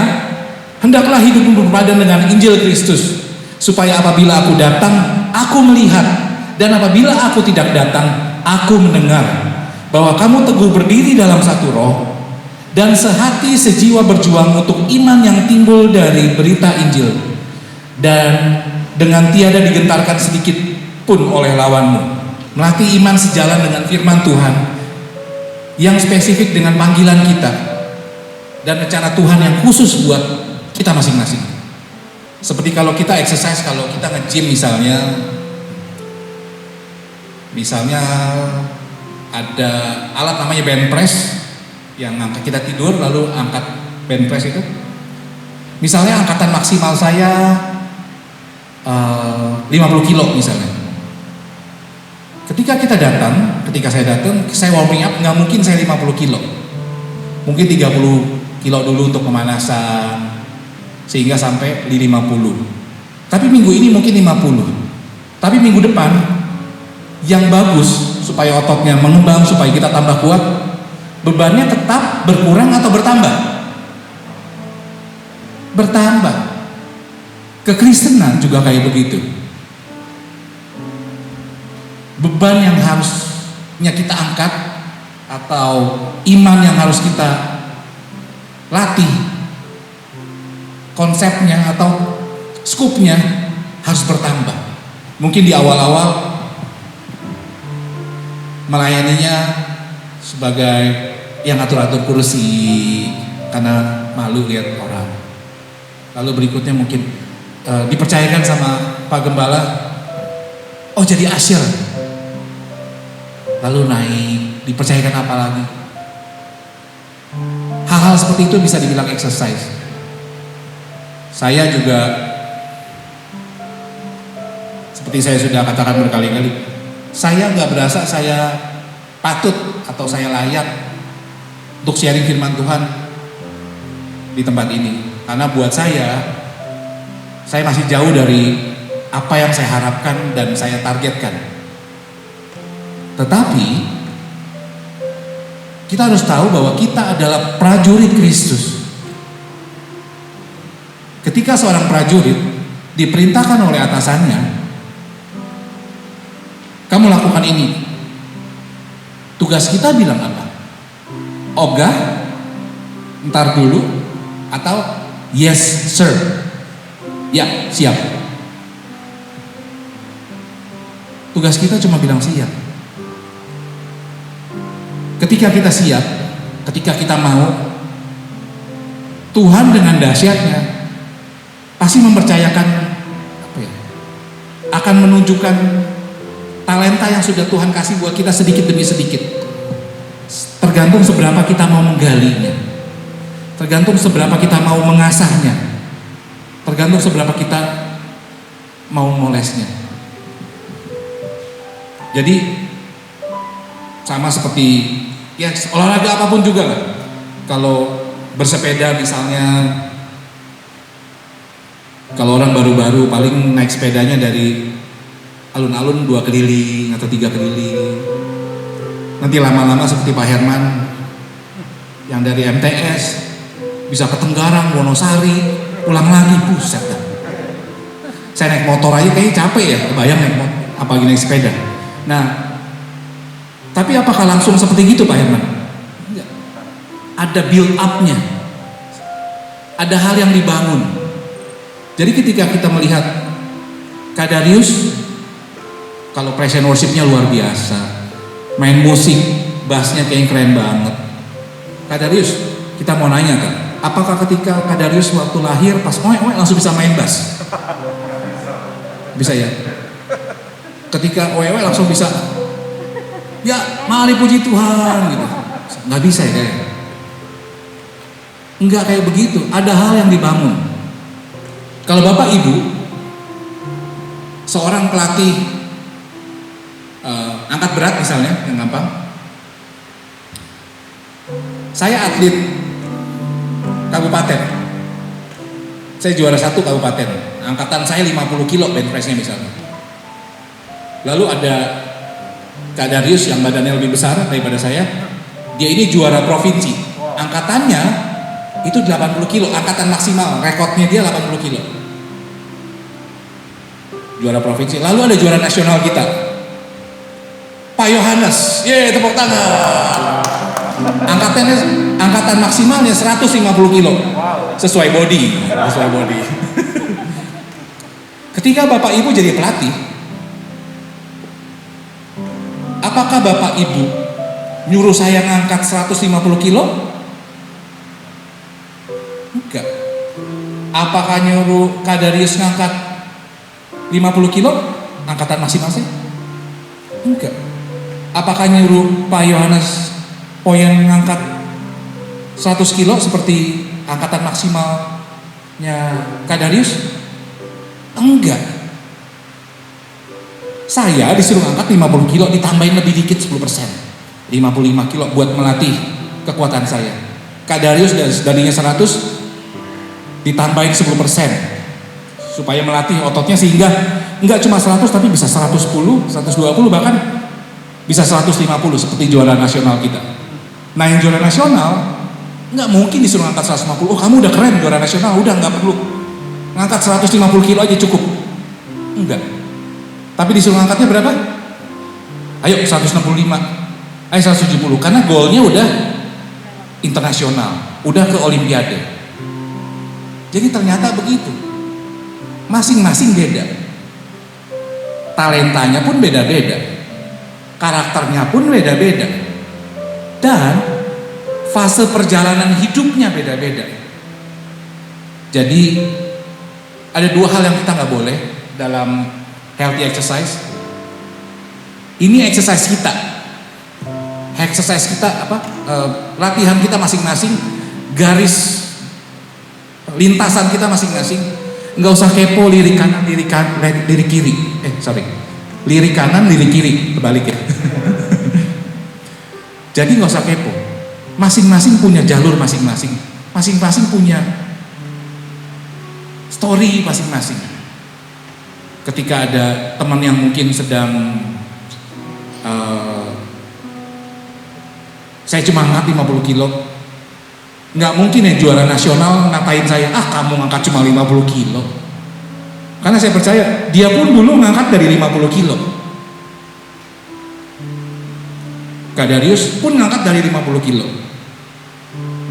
hendaklah hidupmu berpadan dengan Injil Kristus, supaya apabila aku datang, aku melihat, dan apabila aku tidak datang, aku mendengar, bahwa kamu teguh berdiri dalam satu roh, dan sehati sejiwa berjuang untuk iman yang timbul dari berita Injil, dan dengan tiada digentarkan sedikit pun oleh lawanmu, melatih iman sejalan dengan firman Tuhan, yang spesifik dengan panggilan kita, dan rencana Tuhan yang khusus buat kita masing-masing. Seperti kalau kita exercise, kalau kita nge-gym misalnya ada alat namanya band press yang angkat kita tidur lalu angkat band press itu. Misalnya angkatan maksimal saya 50 kilo misalnya. Ketika saya datang, saya warming up, nggak mungkin saya 50 kilo. Mungkin 30 kilo dulu untuk pemanasan, sehingga sampai di 50. Tapi minggu ini mungkin 50. Tapi minggu depan, yang bagus supaya ototnya mengembang, supaya kita tambah kuat, bebannya tetap berkurang atau bertambah? Bertambah. Kekristenan juga kayak begitu. Beban yang harusnya kita angkat atau iman yang harus kita latih, konsepnya atau skupnya harus bertambah. Mungkin di awal-awal melayaninya sebagai yang atur-atur kursi karena malu lihat orang. Lalu berikutnya mungkin dipercayakan sama Pak Gembala, oh jadi asyir. Lalu naik, dipercayakan apa lagi? Hal-hal seperti itu bisa dibilang exercise. Saya juga, seperti saya sudah katakan berkali-kali, saya nggak berasa saya patut atau saya layak untuk sharing firman Tuhan di tempat ini. Karena buat saya masih jauh dari apa yang saya harapkan dan saya targetkan. Tetapi kita harus tahu bahwa kita adalah prajurit Kristus. Ketika seorang prajurit diperintahkan oleh atasannya, kamu lakukan ini. Tugas kita bilang apa? Ogah, ntar dulu, atau yes sir. Ya, siap. Tugas kita cuma bilang siap. Ketika kita siap, ketika kita mau, Tuhan dengan dahsyatnya pasti mempercayakan akan menunjukkan talenta yang sudah Tuhan kasih buat kita sedikit demi sedikit. Tergantung seberapa kita mau menggalinya, tergantung seberapa kita mau mengasahnya, tergantung seberapa kita mau molesnya. Jadi sama seperti ya olahraga apapun juga lah. Kalau bersepeda misalnya, kalau orang baru-baru paling naik sepedanya dari alun-alun 2 keliling atau 3 keliling. Nanti lama-lama seperti Pak Herman yang dari MTS bisa ke Tenggarang, Wonosari, pulang lagi, buset dah. Saya naik motor aja kayaknya capek ya, kebayang naik motor, apalagi naik sepeda. Nah, tapi apakah langsung seperti gitu Pak Herman? Enggak. Ada build up-nya. Ada hal yang dibangun. Jadi ketika kita melihat Kak Darius, kalau present worship-nya luar biasa, main musik, bassnya kayaknya keren banget. Kak Darius, kita mau nanya Kak, apakah ketika Kak Darius waktu lahir pas langsung bisa main bass? Bisa ya? Ketika langsung bisa, ya mari puji Tuhan gitu. Nggak bisa ya kayak. Enggak kayak begitu, ada hal yang dibangun. Kalau Bapak Ibu seorang pelatih angkat berat misalnya, yang gampang, Saya atlet kabupaten. Saya juara 1 kabupaten. Angkatan saya 50 kilo bench press-nya misalnya. Lalu ada Kak Darius yang badannya lebih besar daripada saya. Dia ini juara provinsi. Angkatannya itu 80 kilo, angkatan maksimal. Rekornya dia 80 kilo. Juara provinsi. Lalu ada juara nasional kita, Pak Yohanes. Yeay, tepuk tangan. Angkatan maksimalnya 150 kilo. Sesuai body. Ketika Bapak Ibu jadi pelatih, apakah Bapak Ibu nyuruh saya ngangkat 150 kilo? Enggak. Apakah nyuruh Kak Darius ngangkat 50 kilo? Angkatan maksimal saya? Enggak. Apakah nyuruh Pak Yohanes Poyen ngangkat 100 kilo seperti angkatan maksimalnya Kak Darius? Enggak. Saya disuruh angkat 50 kilo ditambahin lebih dikit 10%. 55 kilo buat melatih kekuatan saya. Kak Darius darinya 100 ditambahin 10% supaya melatih ototnya sehingga enggak cuma 100 tapi bisa 110, 120 bahkan bisa 150 seperti juara nasional kita. Nah yang juara nasional nggak mungkin disuruh angkat 150. Oh kamu udah keren juara nasional, udah nggak perlu ngangkat 150 kilo aja cukup. Enggak. Tapi disuruh angkatnya berapa? Ayo 165, ayo 170 karena goalnya udah internasional, udah ke Olimpiade. Jadi ternyata begitu. Masing-masing beda. Talentanya pun beda-beda. Karakternya pun beda-beda. Dan fase perjalanan hidupnya beda-beda. Jadi ada 2 hal yang kita nggak boleh dalam healthy exercise. Ini exercise kita. Exercise kita latihan kita masing-masing, garis lintasan kita masing-masing. Nggak usah kepo lirik kanan, lirik kiri. Lirik kanan, lirik kiri, kebalik ya. Jadi nggak usah kepo. Masing-masing punya jalur masing-masing. Masing-masing punya story masing-masing. Ketika ada teman yang mungkin sedang saya cuma angkat 50 kilo, nggak mungkin ya juara nasional ngatain saya, kamu ngangkat cuma 50 kilo. Karena saya percaya dia pun dulu ngangkat dari 50 kilo. Kak Darius pun ngangkat dari 50 kilo.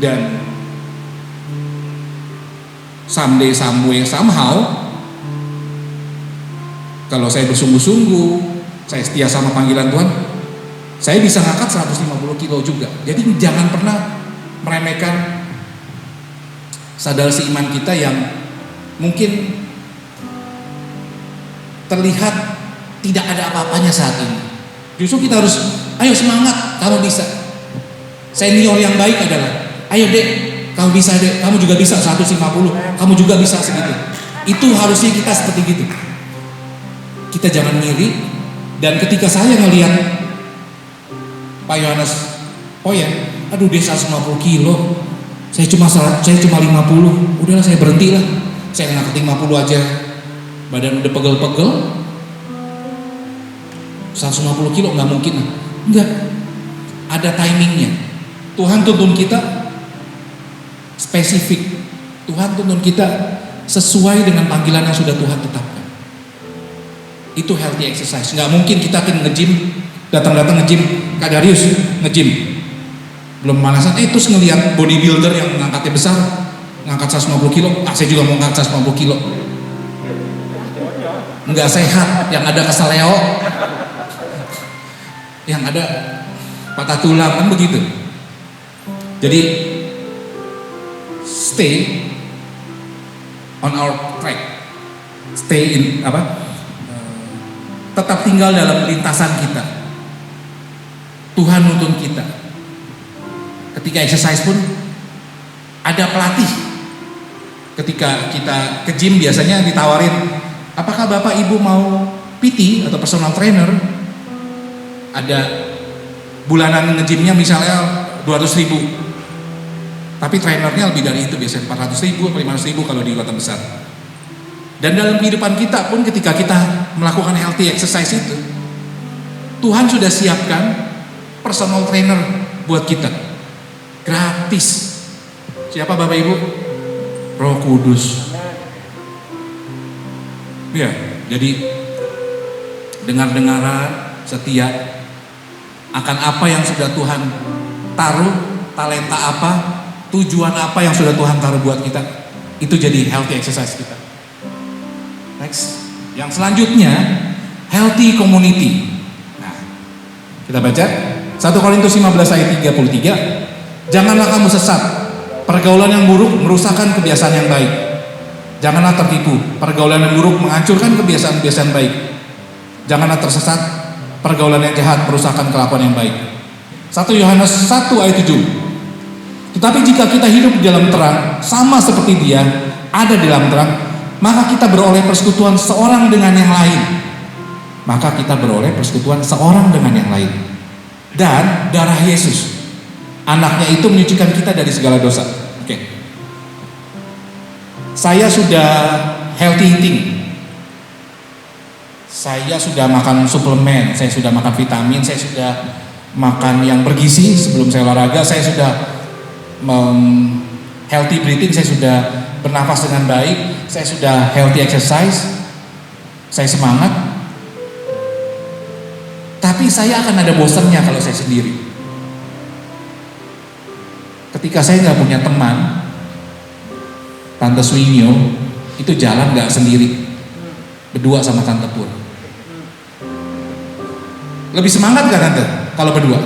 Dan someday somehow kalau saya bersungguh-sungguh, saya setia sama panggilan Tuhan, saya bisa ngangkat 150 kilo juga. Jadi jangan pernah meremehkan sadar seiman kita yang mungkin terlihat tidak ada apa-apanya saat ini. Justru kita harus, ayo semangat, kamu bisa. Senior yang baik adalah, ayo dek, kamu bisa dek, kamu juga bisa 150, kamu juga bisa segitu. Itu harusnya kita seperti gitu. Kita jangan ngiri. Dan ketika saya ngelihat Pak Yohanes Poyen, aduh dia 150 kilo, saya cuma 50, udahlah saya berhenti lah, saya ngangkat 50 aja, badan udah pegel-pegel, 150 kilo nggak mungkin lah. Enggak, ada timingnya. Tuhan tuntun kita spesifik, Tuhan tuntun kita sesuai dengan panggilan yang sudah Tuhan tetapkan. Itu healthy exercise. Nggak mungkin kita akan nge-gym, datang nge-gym, Kak Darius nge-gym belum pemanasan, terus ngelihat bodybuilder yang ngangkatnya besar, ngangkat 150 kilo, saya juga mau ngangkat 150 kilo. Nggak sehat, yang ada keseleo, yang ada patah tulang, kan begitu. Jadi stay on our track, stay in tetap tinggal dalam lintasan kita. Tuhan nuntun kita. Ketika exercise pun ada pelatih. Ketika kita ke gym biasanya ditawarin, apakah Bapak Ibu mau PT atau personal trainer? Ada bulanan nge-gymnya misalnya 200.000. Tapi trainernya lebih dari itu, biasanya 400.000 atau 500.000 kalau di kota besar. Dan dalam kehidupan kita pun ketika kita melakukan healthy exercise itu, Tuhan sudah siapkan personal trainer buat kita. Gratis. Siapa Bapak Ibu? Roh Kudus. Ya, jadi dengar-dengaran setia akan apa yang sudah Tuhan taruh, talenta apa, tujuan apa yang sudah Tuhan taruh buat kita, itu jadi healthy exercise kita. Next, yang selanjutnya healthy community. Nah, kita baca 1 Korintus 15 ayat 33. Janganlah kamu sesat, pergaulan yang buruk merusakkan kebiasaan yang baik. Janganlah tertipu, pergaulan yang buruk menghancurkan kebiasaan-kebiasaan baik. Janganlah tersesat, pergaulan yang jahat merusakkan kelakuan yang baik. 1 Yohanes 1 ayat 7. Tetapi jika kita hidup di dalam terang, sama seperti Dia ada di dalam terang, maka kita beroleh persekutuan seorang dengan yang lain. Maka kita beroleh persekutuan seorang dengan yang lain. Dan darah Yesus, anaknya itu menyucikan kita dari segala dosa. Oke. Saya sudah healthy eating. Saya sudah makan suplemen, saya sudah makan vitamin, saya sudah makan yang bergizi sebelum saya olahraga, saya sudah healthy breathing, saya sudah bernafas dengan baik, saya sudah healthy exercise, saya semangat. Tapi saya akan ada bosannya kalau saya sendiri. Ketika saya nggak punya teman, Tante Swinyo itu jalan nggak sendiri, berdua sama Tante Pur. Lebih semangat gak Tante kalau berdua?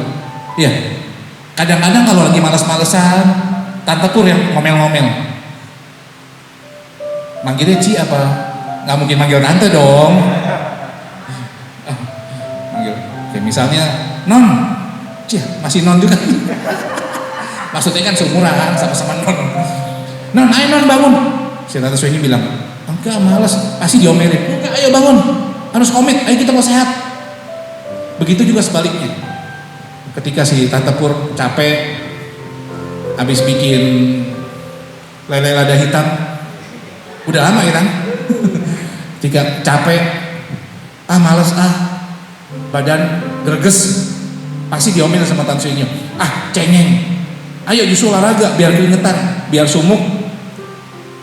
Iya. Kadang-kadang kalau lagi malas-malesan, Tante Pur yang ngomel-ngomel. Manggilnya Ci apa? Nggak mungkin manggil Tante dong. Manggil, kayak misalnya Non, Ci masih Non juga. Maksudnya kan seumuran sama-sama Non. Non, ayo Non bangun. Si Tante Swinyo bilang, enggak malas, pasti diomelin. Enggak, ayo bangun, harus komit, ayo kita mau sehat. Begitu juga sebaliknya. Ketika si Tante Pur capek, habis bikin lele lada hitam, udah lama ya kan? Ketika capek, males badan greges, pasti diomelin sama Tante Swinyo. Cengeng, ayo justru olahraga biar keringetan, biar sumuk,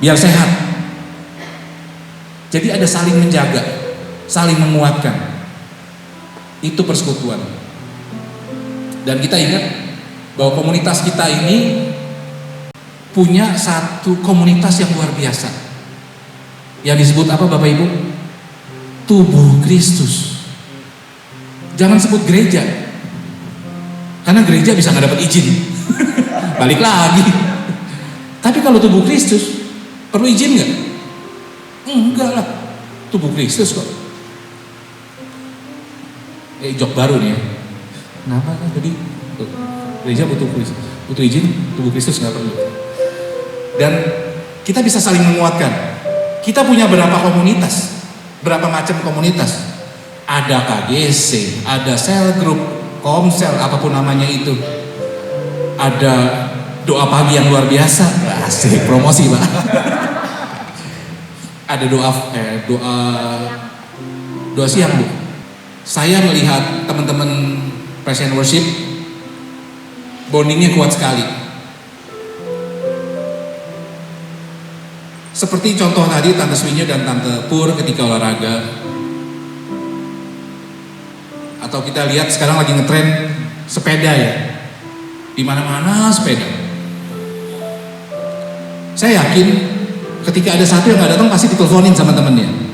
biar sehat. Jadi ada saling menjaga, saling menguatkan. Itu persekutuan. Dan kita ingat bahwa komunitas kita ini punya satu komunitas yang luar biasa. Yang disebut apa Bapak Ibu? Tubuh Kristus. Jangan sebut gereja. Karena gereja bisa nggak dapat izin. Balik lagi. Tapi kalau tubuh Kristus perlu izin nggak? Enggak lah. Tubuh Kristus kok. Jok baru nih ya. Kenapa kan tadi gereja butuh izin, tubuh Kristus nggak perlu. Dan kita bisa saling menguatkan. Kita punya berapa komunitas, berapa macam komunitas. Ada KGC, ada sel group, komsel, apapun namanya itu. Ada doa pagi yang luar biasa, asik promosi Pak. Ada doa siang Bu. Saya melihat teman-teman Praise and Worship bondingnya kuat sekali. Seperti contoh tadi Tante Swinyo dan Tante Pur ketika olahraga. Atau kita lihat sekarang lagi ngetren sepeda ya. Di mana-mana sepeda. Saya yakin ketika ada satu yang nggak datang pasti diteleponin sama temennya.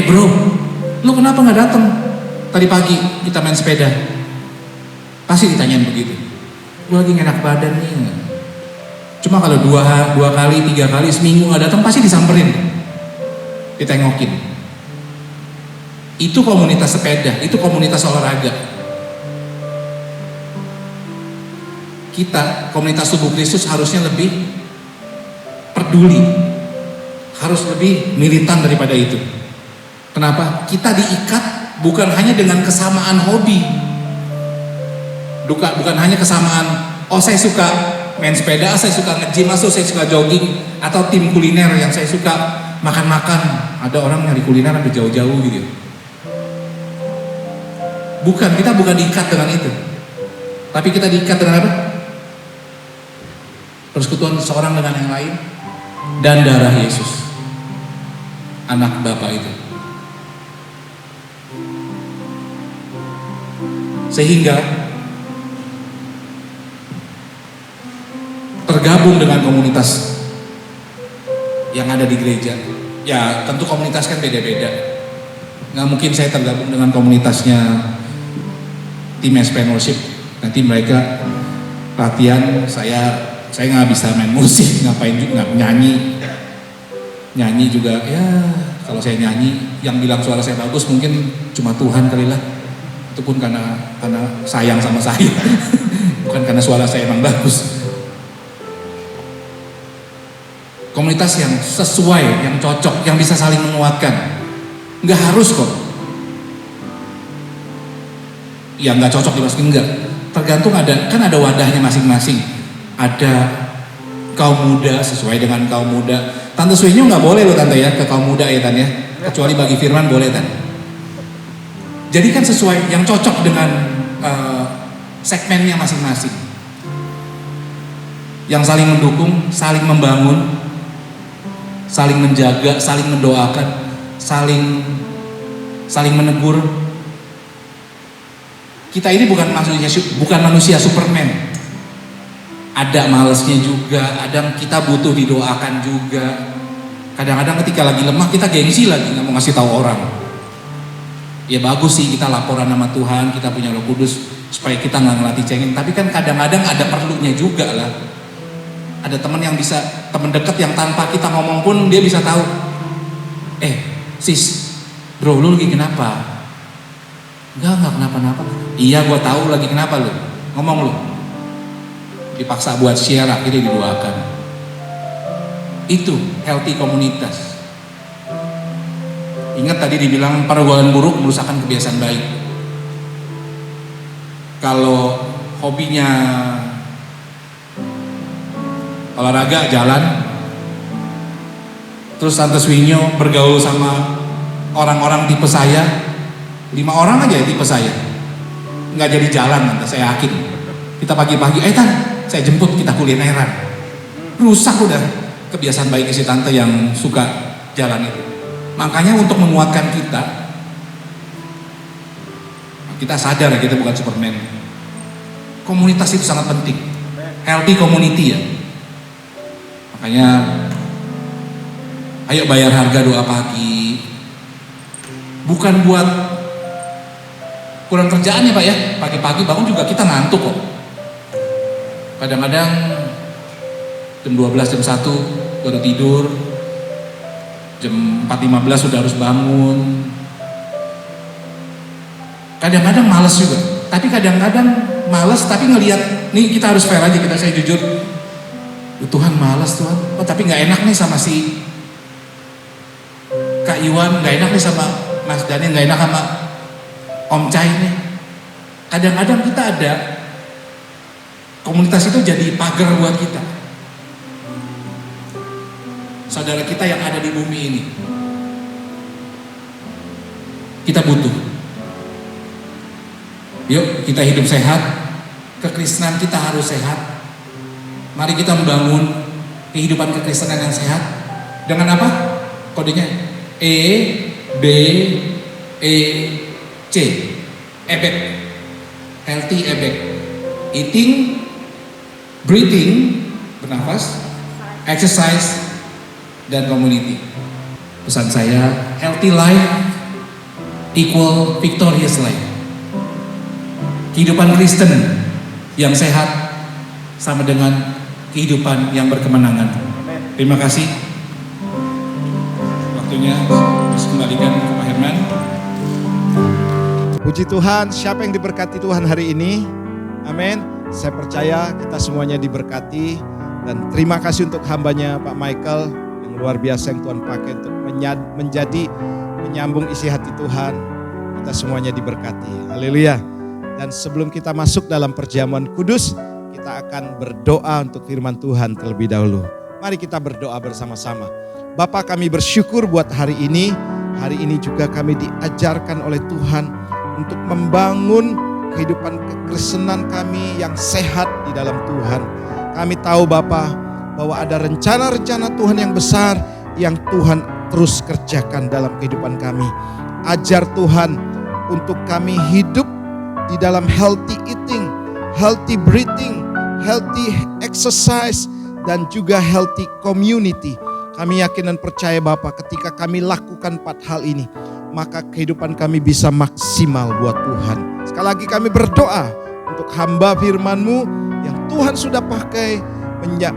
Bro, lu kenapa nggak datang? Tadi pagi kita main sepeda. Pasti ditanyain begitu. Gue lagi nggak enak badan nih. Cuma kalau dua kali, 3 kali seminggu nggak datang pasti disamperin, ditengokin. Itu komunitas sepeda, itu komunitas olahraga. Kita komunitas tubuh Kristus harusnya lebih peduli, harus lebih militan daripada itu. Kenapa? Kita diikat bukan hanya dengan kesamaan hobi, bukan hanya kesamaan, saya suka main sepeda, saya suka nge-gym, atau saya suka jogging, atau tim kuliner yang saya suka makan-makan. Ada orang nyari kuliner sampai jauh-jauh gitu. Bukan, kita bukan diikat dengan itu. Tapi kita diikat dengan apa? Persekutuan seorang dengan yang lain dan darah Yesus, anak Bapa itu. Sehingga tergabung dengan komunitas yang ada di gereja. Ya tentu komunitas kan beda-beda. Nggak mungkin saya tergabung dengan komunitasnya tim Entrepreneurship. Nanti mereka latihan, saya nggak bisa main musik, ngapain juga nggak nyanyi juga. Ya kalau saya nyanyi, yang bilang suara saya bagus mungkin cuma Tuhan kali lah. Itu pun karena sayang sama saya, bukan karena suara saya emang bagus. Komunitas yang sesuai, yang cocok, yang bisa saling menguatkan. Nggak harus kok. Ya nggak cocok dimasukin, enggak. Tergantung kan ada wadahnya masing-masing. Ada kaum muda sesuai dengan kaum muda. Tante Swinyo nggak boleh loh tante ya ke kaum muda ya tante ya. Kecuali bagi Firman boleh tante. Jadi kan sesuai yang cocok dengan segmennya masing-masing. Yang saling mendukung, saling membangun, saling menjaga, saling mendoakan, saling menegur. Kita ini bukan manusia Superman. Ada malesnya juga, kadang kita butuh didoakan juga. Kadang-kadang ketika lagi lemah kita gengsi lagi, nggak mau ngasih tahu orang. Ya bagus sih kita laporan sama Tuhan, kita punya Roh Kudus supaya kita nggak ngelatih cengeng. Tapi kan kadang-kadang ada perlunya juga lah. Ada teman yang bisa, teman dekat yang tanpa kita ngomong pun dia bisa tahu. Sis, bro lu lagi kenapa? Enggak kenapa-napa. Iya gua tahu lagi kenapa lu. Ngomong lu. Dipaksa buat share, akhirnya didoakan. Itu healthy komunitas. Ingat tadi dibilang pergaulan buruk merusakkan kebiasaan baik. Kalau hobinya olahraga, jalan, terus Tante Swinyo bergaul sama orang-orang tipe saya, 5 orang aja ya tipe saya, nggak jadi jalan Tante, saya yakin. Kita pagi-pagi, Tan, saya jemput kita kulineran. Rusak udah kebiasaan baik si Tante yang suka jalan itu. Makanya untuk menguatkan kita sadar kita bukan Superman. Komunitas itu sangat penting. Healthy community ya. Makanya ayo bayar harga doa pagi. Bukan buat kurang kerjaan ya Pak ya. Pagi-pagi bangun juga kita ngantuk kok. Kadang-kadang jam 12, jam 1 baru tidur. Jam 4.15 sudah harus bangun. Kadang-kadang malas juga. Tapi kadang-kadang malas tapi ngelihat, nih kita harus fair aja, saya jujur. Tuhan malas Tuhan. Tapi nggak enak nih sama si Kak Iwan, nggak enak nih sama Mas Daniel, nggak enak sama Om Cai nih. Kadang-kadang kita ada komunitas itu jadi pagar buat kita. Saudara kita yang ada di bumi ini, kita butuh. Yuk kita hidup sehat, kekristenan kita harus sehat. Mari kita membangun kehidupan kekristenan yang sehat. Dengan apa? Kodenya EBEC, EBEC, healthy EBEC, eating, breathing, bernafas, exercise, dan community. Pesan saya, healthy life equal victorious life. Kehidupan Kristen yang sehat sama dengan kehidupan yang berkemenangan. Terima kasih. Waktunya kembalikan ke Pak Herman. Puji Tuhan, siapa yang diberkati Tuhan hari ini? Amin. Saya percaya kita semuanya diberkati. Dan terima kasih untuk hambanya Pak Michael yang luar biasa yang Tuhan pakai untuk menjadi menyambung isi hati Tuhan. Kita semuanya diberkati. Haleluya. Dan sebelum kita masuk dalam perjamuan kudus, kita akan berdoa untuk firman Tuhan terlebih dahulu. Mari kita berdoa bersama-sama. Bapa, kami bersyukur buat hari ini. Hari ini juga kami diajarkan oleh Tuhan untuk membangun kehidupan kekristenan kami yang sehat di dalam Tuhan. Kami tahu Bapa bahwa ada rencana-rencana Tuhan yang besar yang Tuhan terus kerjakan dalam kehidupan kami. Ajar Tuhan untuk kami hidup di dalam healthy eating, healthy breathing, healthy exercise, dan juga healthy community. Kami yakin dan percaya Bapa, ketika kami lakukan 4 hal ini, maka kehidupan kami bisa maksimal buat Tuhan. Sekali lagi kami berdoa untuk hamba firman-Mu yang Tuhan sudah pakai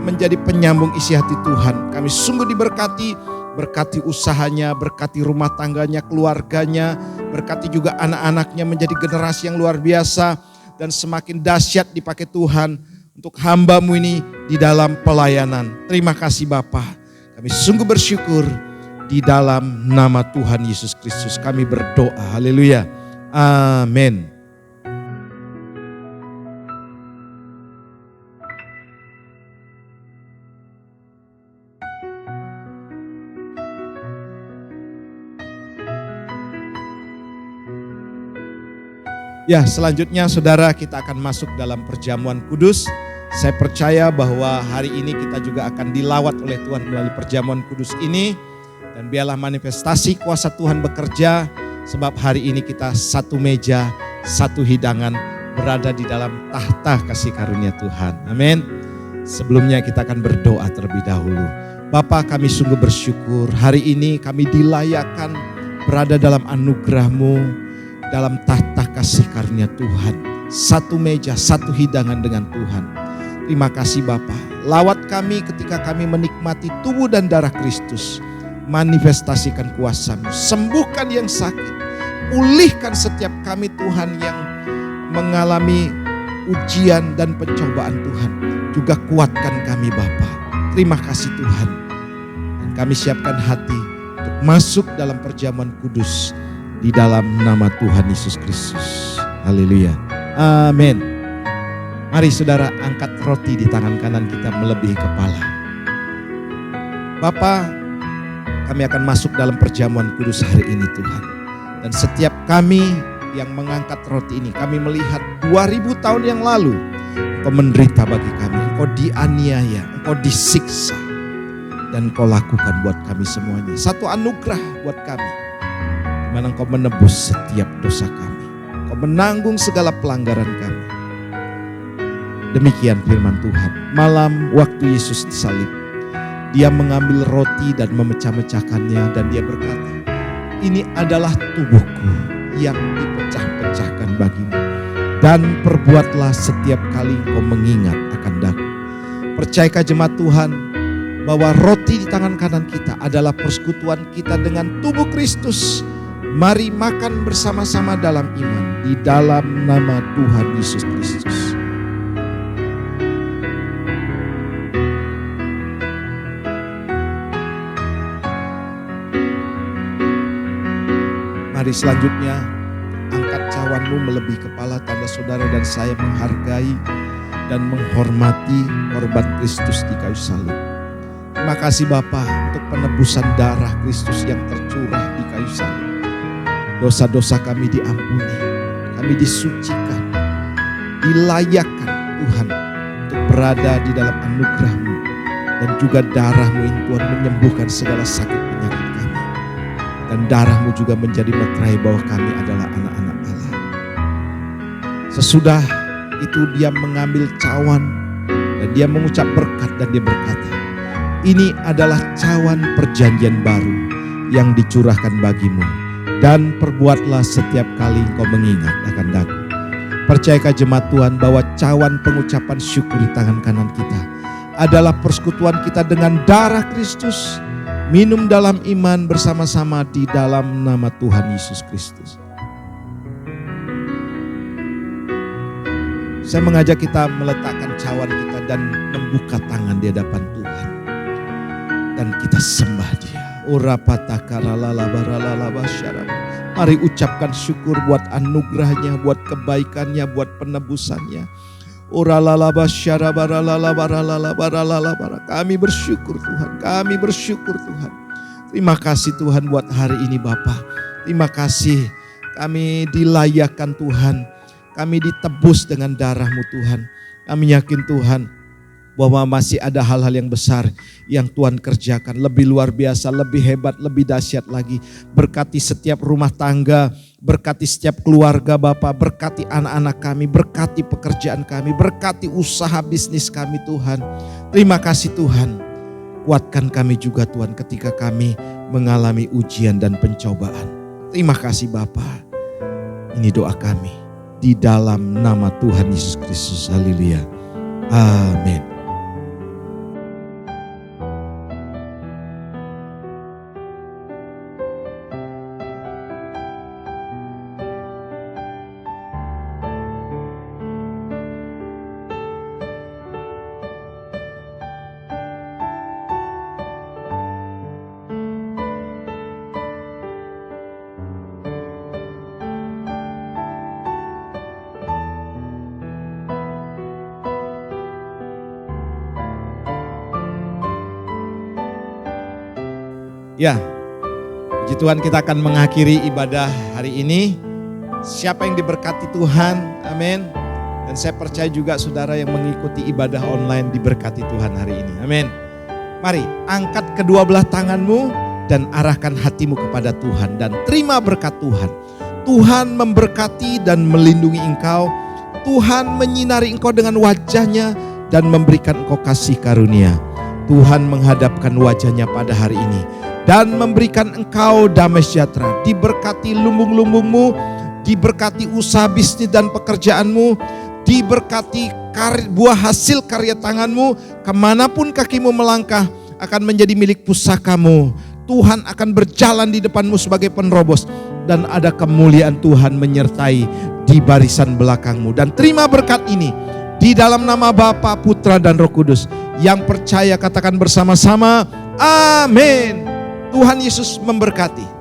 menjadi penyambung isi hati Tuhan. Kami sungguh diberkati, berkati usahanya, berkati rumah tangganya, keluarganya, berkati juga anak-anaknya menjadi generasi yang luar biasa dan semakin dahsyat dipakai Tuhan untuk hamba-Mu ini di dalam pelayanan. Terima kasih Bapa. Kami sungguh bersyukur di dalam nama Tuhan Yesus Kristus. Kami berdoa. Haleluya. Amin. Ya, selanjutnya saudara, kita akan masuk dalam perjamuan kudus. Saya percaya bahwa hari ini kita juga akan dilawat oleh Tuhan melalui perjamuan kudus ini. Dan biarlah manifestasi kuasa Tuhan bekerja, sebab hari ini kita satu meja, satu hidangan berada di dalam tahta kasih karunia Tuhan. Amin. Sebelumnya kita akan berdoa terlebih dahulu. Bapa, kami sungguh bersyukur hari ini kami dilayakkan berada dalam anugerah-Mu, dalam tahta kasih karunia Tuhan. Satu meja, satu hidangan dengan Tuhan. Terima kasih Bapa. Lawat kami ketika kami menikmati tubuh dan darah Kristus. Manifestasikan kuasa-Mu. Sembuhkan yang sakit. Pulihkan setiap kami Tuhan yang mengalami ujian dan pencobaan Tuhan. Juga kuatkan kami Bapa. Terima kasih Tuhan. Dan kami siapkan hati untuk masuk dalam perjamuan kudus. Di dalam nama Tuhan Yesus Kristus. Haleluya. Amin. Mari saudara angkat roti di tangan kanan kita melebihi kepala. Bapa, kami akan masuk dalam perjamuan kudus hari ini Tuhan. Dan setiap kami yang mengangkat roti ini, kami melihat 2000 tahun yang lalu Engkau menderita bagi kami. Engkau dianiaya, Engkau disiksa. Dan Engkau lakukan buat kami semuanya. Satu anugerah buat kami. Dimana Engkau menebus setiap dosa kami. Engkau menanggung segala pelanggaran kami. Demikian firman Tuhan. Malam waktu Yesus disalib, Dia mengambil roti dan memecah-mecahkannya dan Dia berkata, ini adalah tubuhku yang dipecah-pecahkan bagimu. Dan perbuatlah setiap kali Engkau mengingat akan daku. Percayakah jemaat Tuhan bahwa roti di tangan kanan kita adalah persekutuan kita dengan tubuh Kristus. Mari makan bersama-sama dalam iman di dalam nama Tuhan Yesus Kristus. Mari selanjutnya angkat cawanmu melebihi kepala, tanda saudara dan saya menghargai dan menghormati korban Kristus di kayu salib. Terima kasih Bapa untuk penebusan darah Kristus yang tercurah di kayu salib. Dosa-dosa kami diampuni, kami disucikan, dilayakkan Tuhan untuk berada di dalam anugerah-Mu. Dan juga darah-Mu yang Tuhan menyembuhkan segala sakit penyakit kami. Dan darah-Mu juga menjadi meterai bahwa kami adalah anak-anak Allah. Sesudah itu Dia mengambil cawan dan Dia mengucap berkat dan Dia berkata, ini adalah cawan perjanjian baru yang dicurahkan bagimu. Dan perbuatlah setiap kali engkau mengingat akan daku. Percayakah jemaat Tuhan bahwa cawan pengucapan syukur di tangan kanan kita adalah persekutuan kita dengan darah Kristus. Minum dalam iman bersama-sama di dalam nama Tuhan Yesus Kristus. Saya mengajak kita meletakkan cawan kita dan membuka tangan di hadapan Tuhan. Dan kita sembah Dia. Mari ucapkan syukur buat anugerahnya, buat kebaikannya, buat penebusannya. Kami bersyukur Tuhan, kami bersyukur Tuhan. Terima kasih Tuhan buat hari ini Bapa. Terima kasih kami dilayakkan Tuhan. Kami ditebus dengan darah-Mu Tuhan. Kami yakin Tuhan bahwa masih ada hal-hal yang besar yang Tuhan kerjakan. Lebih luar biasa, lebih hebat, lebih dahsyat lagi. Berkati setiap rumah tangga, berkati setiap keluarga Bapa, berkati anak-anak kami, berkati pekerjaan kami, berkati usaha bisnis kami Tuhan. Terima kasih Tuhan. Kuatkan kami juga Tuhan ketika kami mengalami ujian dan pencobaan. Terima kasih Bapa. Ini doa kami di dalam nama Tuhan Yesus Kristus. Haleluya. Amin. Ya, puji Tuhan, kita akan mengakhiri ibadah hari ini. Siapa yang diberkati Tuhan, amin. Dan saya percaya juga saudara yang mengikuti ibadah online diberkati Tuhan hari ini, amin. Mari angkat kedua belah tanganmu dan arahkan hatimu kepada Tuhan dan terima berkat Tuhan. Tuhan memberkati dan melindungi engkau. Tuhan menyinari engkau dengan wajahnya dan memberikan engkau kasih karunia. Tuhan menghadapkan wajahnya pada hari ini dan memberikan engkau damai sejahtera. Diberkati lumbung-lumbungmu, diberkati usaha bisnis dan pekerjaanmu, diberkati buah hasil karya tanganmu. Kemanapun kakimu melangkah akan menjadi milik pusakamu. Tuhan akan berjalan di depanmu sebagai penerobos dan ada kemuliaan Tuhan menyertai di barisan belakangmu. Dan terima berkat ini di dalam nama Bapa, Putra dan Roh Kudus. Yang percaya katakan bersama-sama, amin. Tuhan Yesus memberkati.